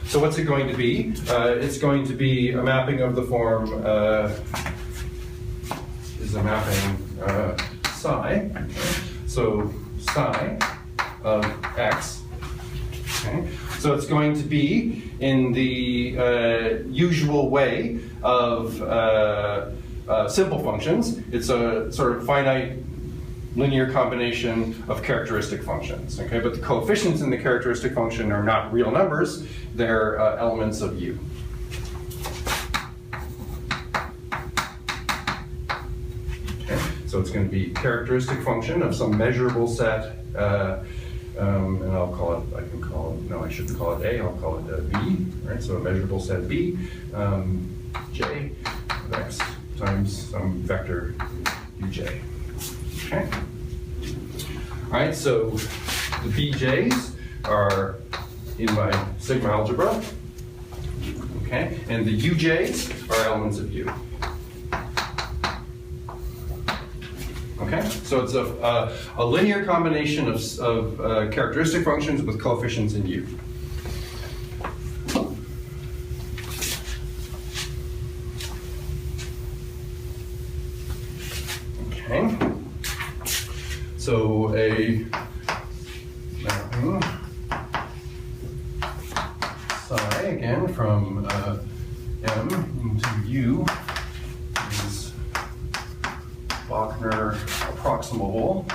So what's it going to be? It's going to be a mapping of the form, is a mapping psi. Okay. So psi of x. Okay. So it's going to be in the usual way of simple functions. It's a sort of finite linear combination of characteristic functions, okay? But the coefficients in the characteristic function are not real numbers, they're elements of U, it's going to be characteristic function of some measurable set, and I'll call it, I can call it, no, I shouldn't call it A, I'll call it B, right? So a measurable set B, J of X times some vector Uj. Okay. All right, so the BJs are in my sigma algebra, okay? And the UJs are elements of U. Okay, so it's a linear combination of characteristic functions with coefficients in U. Okay, so a mapping psi again from M into U is Wagner approximable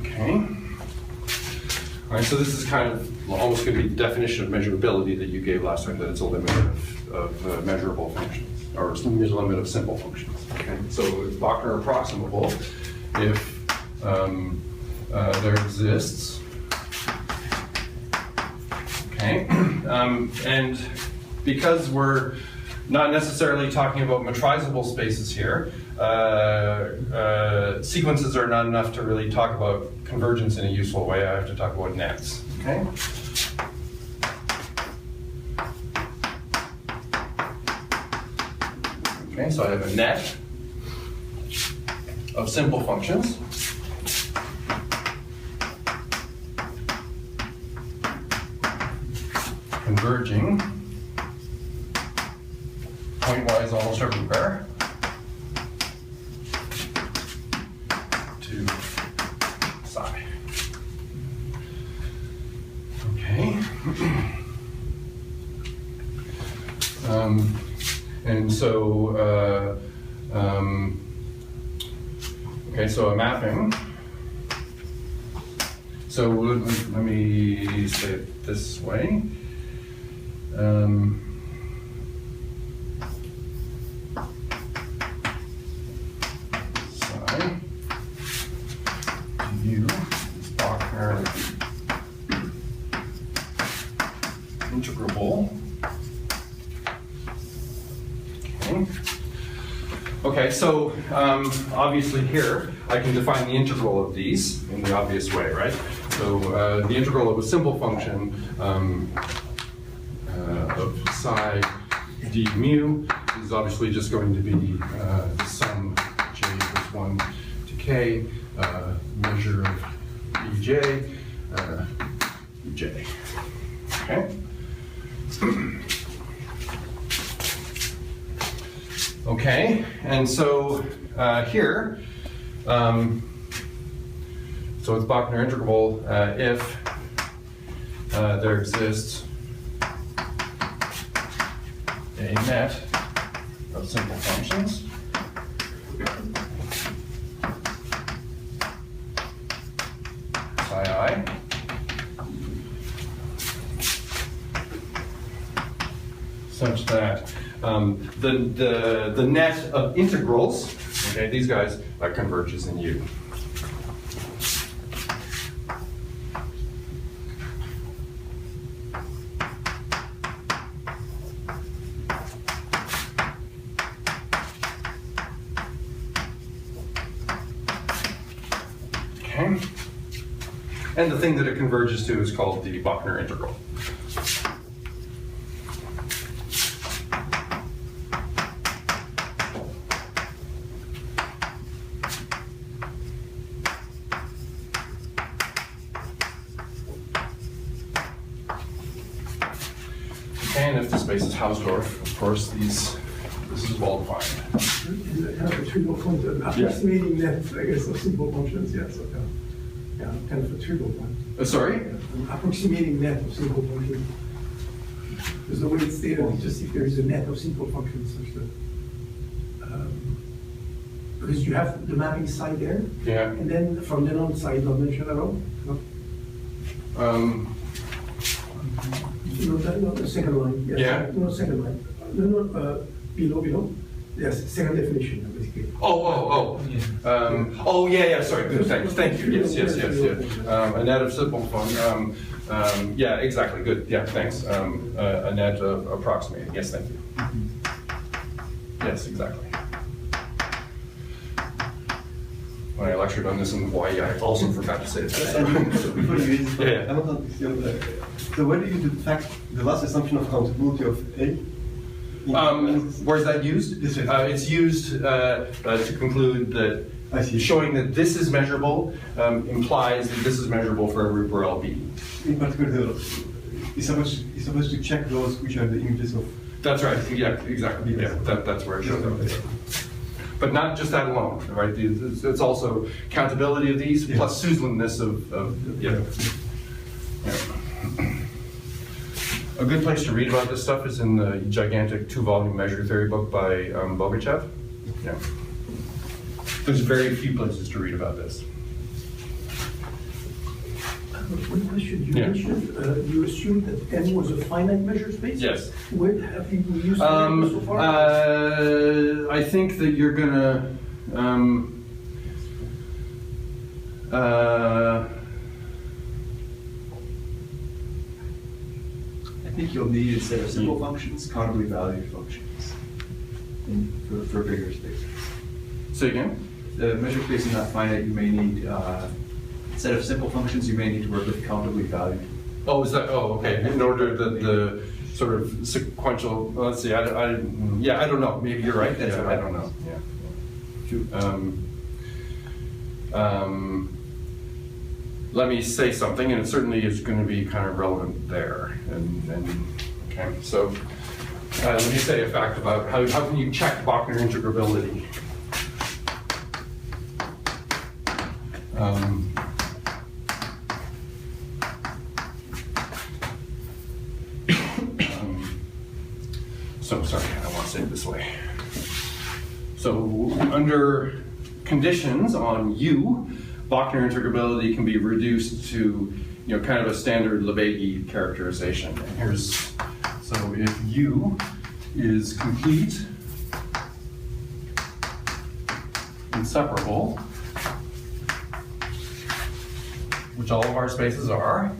okay. All right, so this is kind of almost going to be the definition of measurability that you gave last time, that it's a limit of measurable functions, or it's a limit of simple functions. Okay, so it's Wagner approximable if there exists. Okay, and because we're not necessarily talking about metrizable spaces here, sequences are not enough to really talk about convergence in a useful way. I have to talk about nets. Okay. Okay, so I have a net of simple functions. Converging pointwise almost everywhere to psi. Okay. And so, okay, so a mapping. So let me say it this way. Psi U is Wagner integrable. Okay. Okay, so obviously here I can define the integral of these in the obvious way, right? So the integral of a simple function of psi d mu is obviously just going to be the sum j equals 1 to k, measure of bj, j. Okay? Okay, and so here, so it's Wagner integrable if there exists a net of simple functions psi I such that the net of integrals, okay, these guys converges in U. Okay. And the thing that it converges to is called the Wagner integral. And if the space is Hausdorff, of course, this is well defined. Kind of a trivial point, approximating net, I guess, of simple functions, yes. Okay. Yeah, kind of a trivial point. Sorry? Approximating net of simple functions. Because the way it's stated is just if there is a net of simple functions such that, because you have the mapping side there, Yeah. and then from then on side not mentioned at all. No? No, the second line. Yes. Yeah? No, second line. No, below. Yes, second definition, basically. Yeah, sorry, good, thank you, yes. A net of simple function, yeah, exactly, good, yeah, thanks. A net of approximating, yes, thank you. Yes, exactly. When I lectured on this in Hawaii, I also forgot to say that. So before you read, Yeah. I want to understand, so where do you detect the last assumption of countability of A? Where's that used? Yes, yes. It's used to conclude that I see. showing that this is measurable implies that this is measurable for every Borel B. In particular, it's supposed to check those which are the images of. That's right. Yeah, exactly. Yeah, that's where it shows up. But not just that alone, right? It's also countability of these plus Suslinness of yeah. A good place to read about this stuff is in the gigantic 2-volume measure theory book by Bogachev. Yeah. There's very few places to read about this. One question, you Yeah. mentioned, you assumed that M was a finite measure space? Yes. Where have you used it so far? I think that you're gonna. I think you'll need, instead of simple functions, countably valued functions for bigger spaces. Say again? The measure space is not finite, you may need, instead of simple functions, you may need to work with countably valued. Oh, is that? Oh, okay. In order that the sort of sequential. Let's see. I don't know. Maybe you're right. That's Yeah, right. I don't know. Yeah. Let me say something, and it certainly is going to be kind of relevant there. And okay. So let me say a fact about how can you check Bachner integrability. So sorry, I want to say it this way. So under conditions on U, Bachner integrability can be reduced to kind of a standard Lebesgue characterization. And here's so if U is complete, inseparable, which all of our spaces are,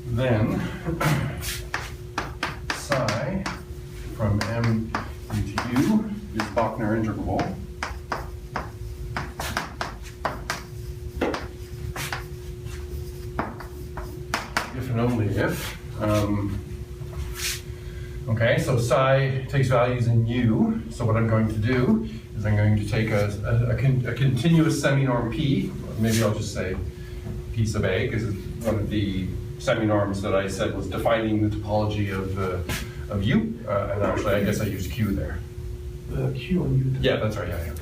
then psi from M into U is Bachner integrable. If and only if. Okay, so psi takes values in U. So what I'm going to do is I'm going to take a continuous semi-norm P. Maybe I'll just say P sub A, because it's one of the semi-norms that I said was defining the topology of U. And actually, I guess I used Q there. Q on U. Yeah, that's right, yeah.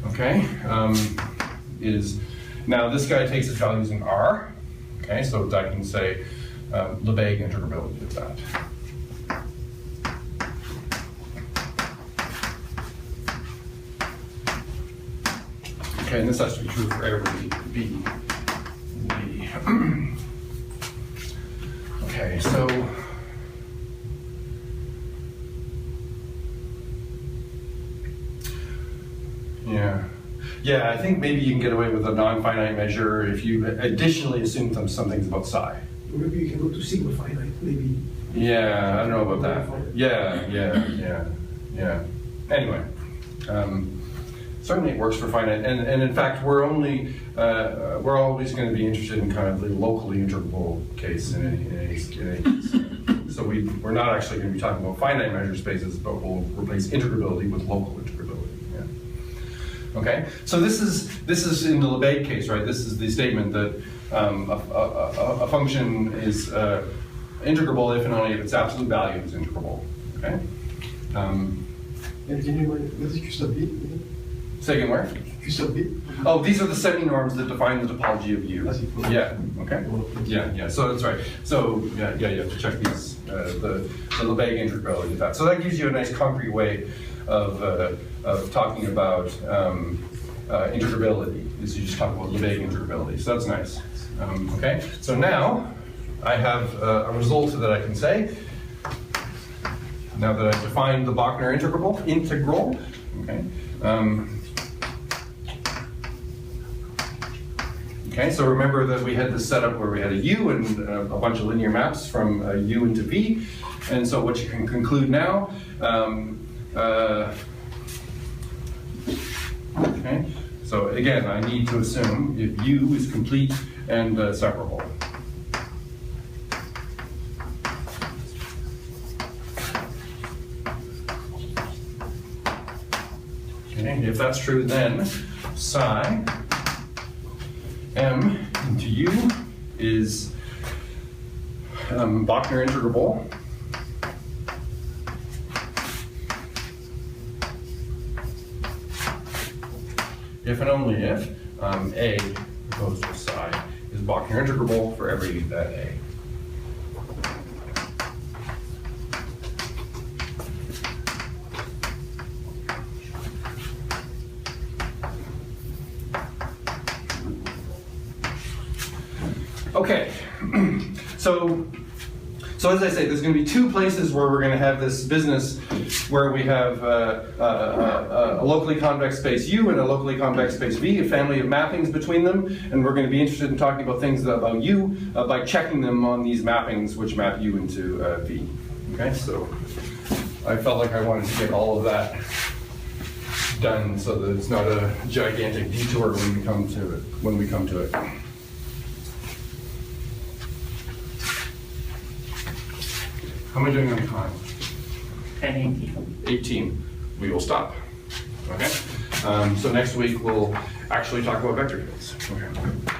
Okay, now this guy takes its values in R. Okay, so I can say Lebesgue integrability of that. Okay, and this has to be true for every B. Okay, so yeah, I think maybe you can get away with a non-finite measure if you additionally assume something's about psi. Or maybe you can go to sigma finite, maybe. Yeah, I don't know about that. Yeah. Anyway, certainly it works for finite, and in fact, we're always going to be interested in kind of the locally integrable case in any case. So we're not actually going to be talking about finite measure spaces, but we'll replace integrability with local integrability. Yeah. Okay, so this is in the Lebesgue case, right? This is the statement that a function is integrable if and only if its absolute value is integrable. Okay. And can you remind, what is Q sub B? Say again, where? Q sub B? Oh, these are the semi-norms that define the topology of U. I see. Yeah, okay. Yeah, so that's right. So, yeah, you have to check these, the Lebesgue integrability of that. So that gives you a nice concrete way of talking about integrability. Is you just talk about the vague integrability. So that's nice. Okay. So now I have a result that I can say. Now that I've defined the Bachner integral. Okay. Okay, so remember that we had this setup where we had a U and a bunch of linear maps from U into V. And so what you can conclude now, okay, so again, I need to assume if U is complete and separable. Okay, if that's true, then psi M into U is Bachner integrable if and only if A opposed to psi is Bachner integrable for every that A. Okay, so as I say, there's going to be two places where we're going to have this business where we have a locally convex space U and a locally convex space V, a family of mappings between them, and we're going to be interested in talking about things about U by checking them on these mappings which map U into V. Okay, so I felt like I wanted to get all of that done so that it's not a gigantic detour when we come to it. How am I doing on time? 18. We will stop. Okay? So next week we'll actually talk about vector fields. Okay.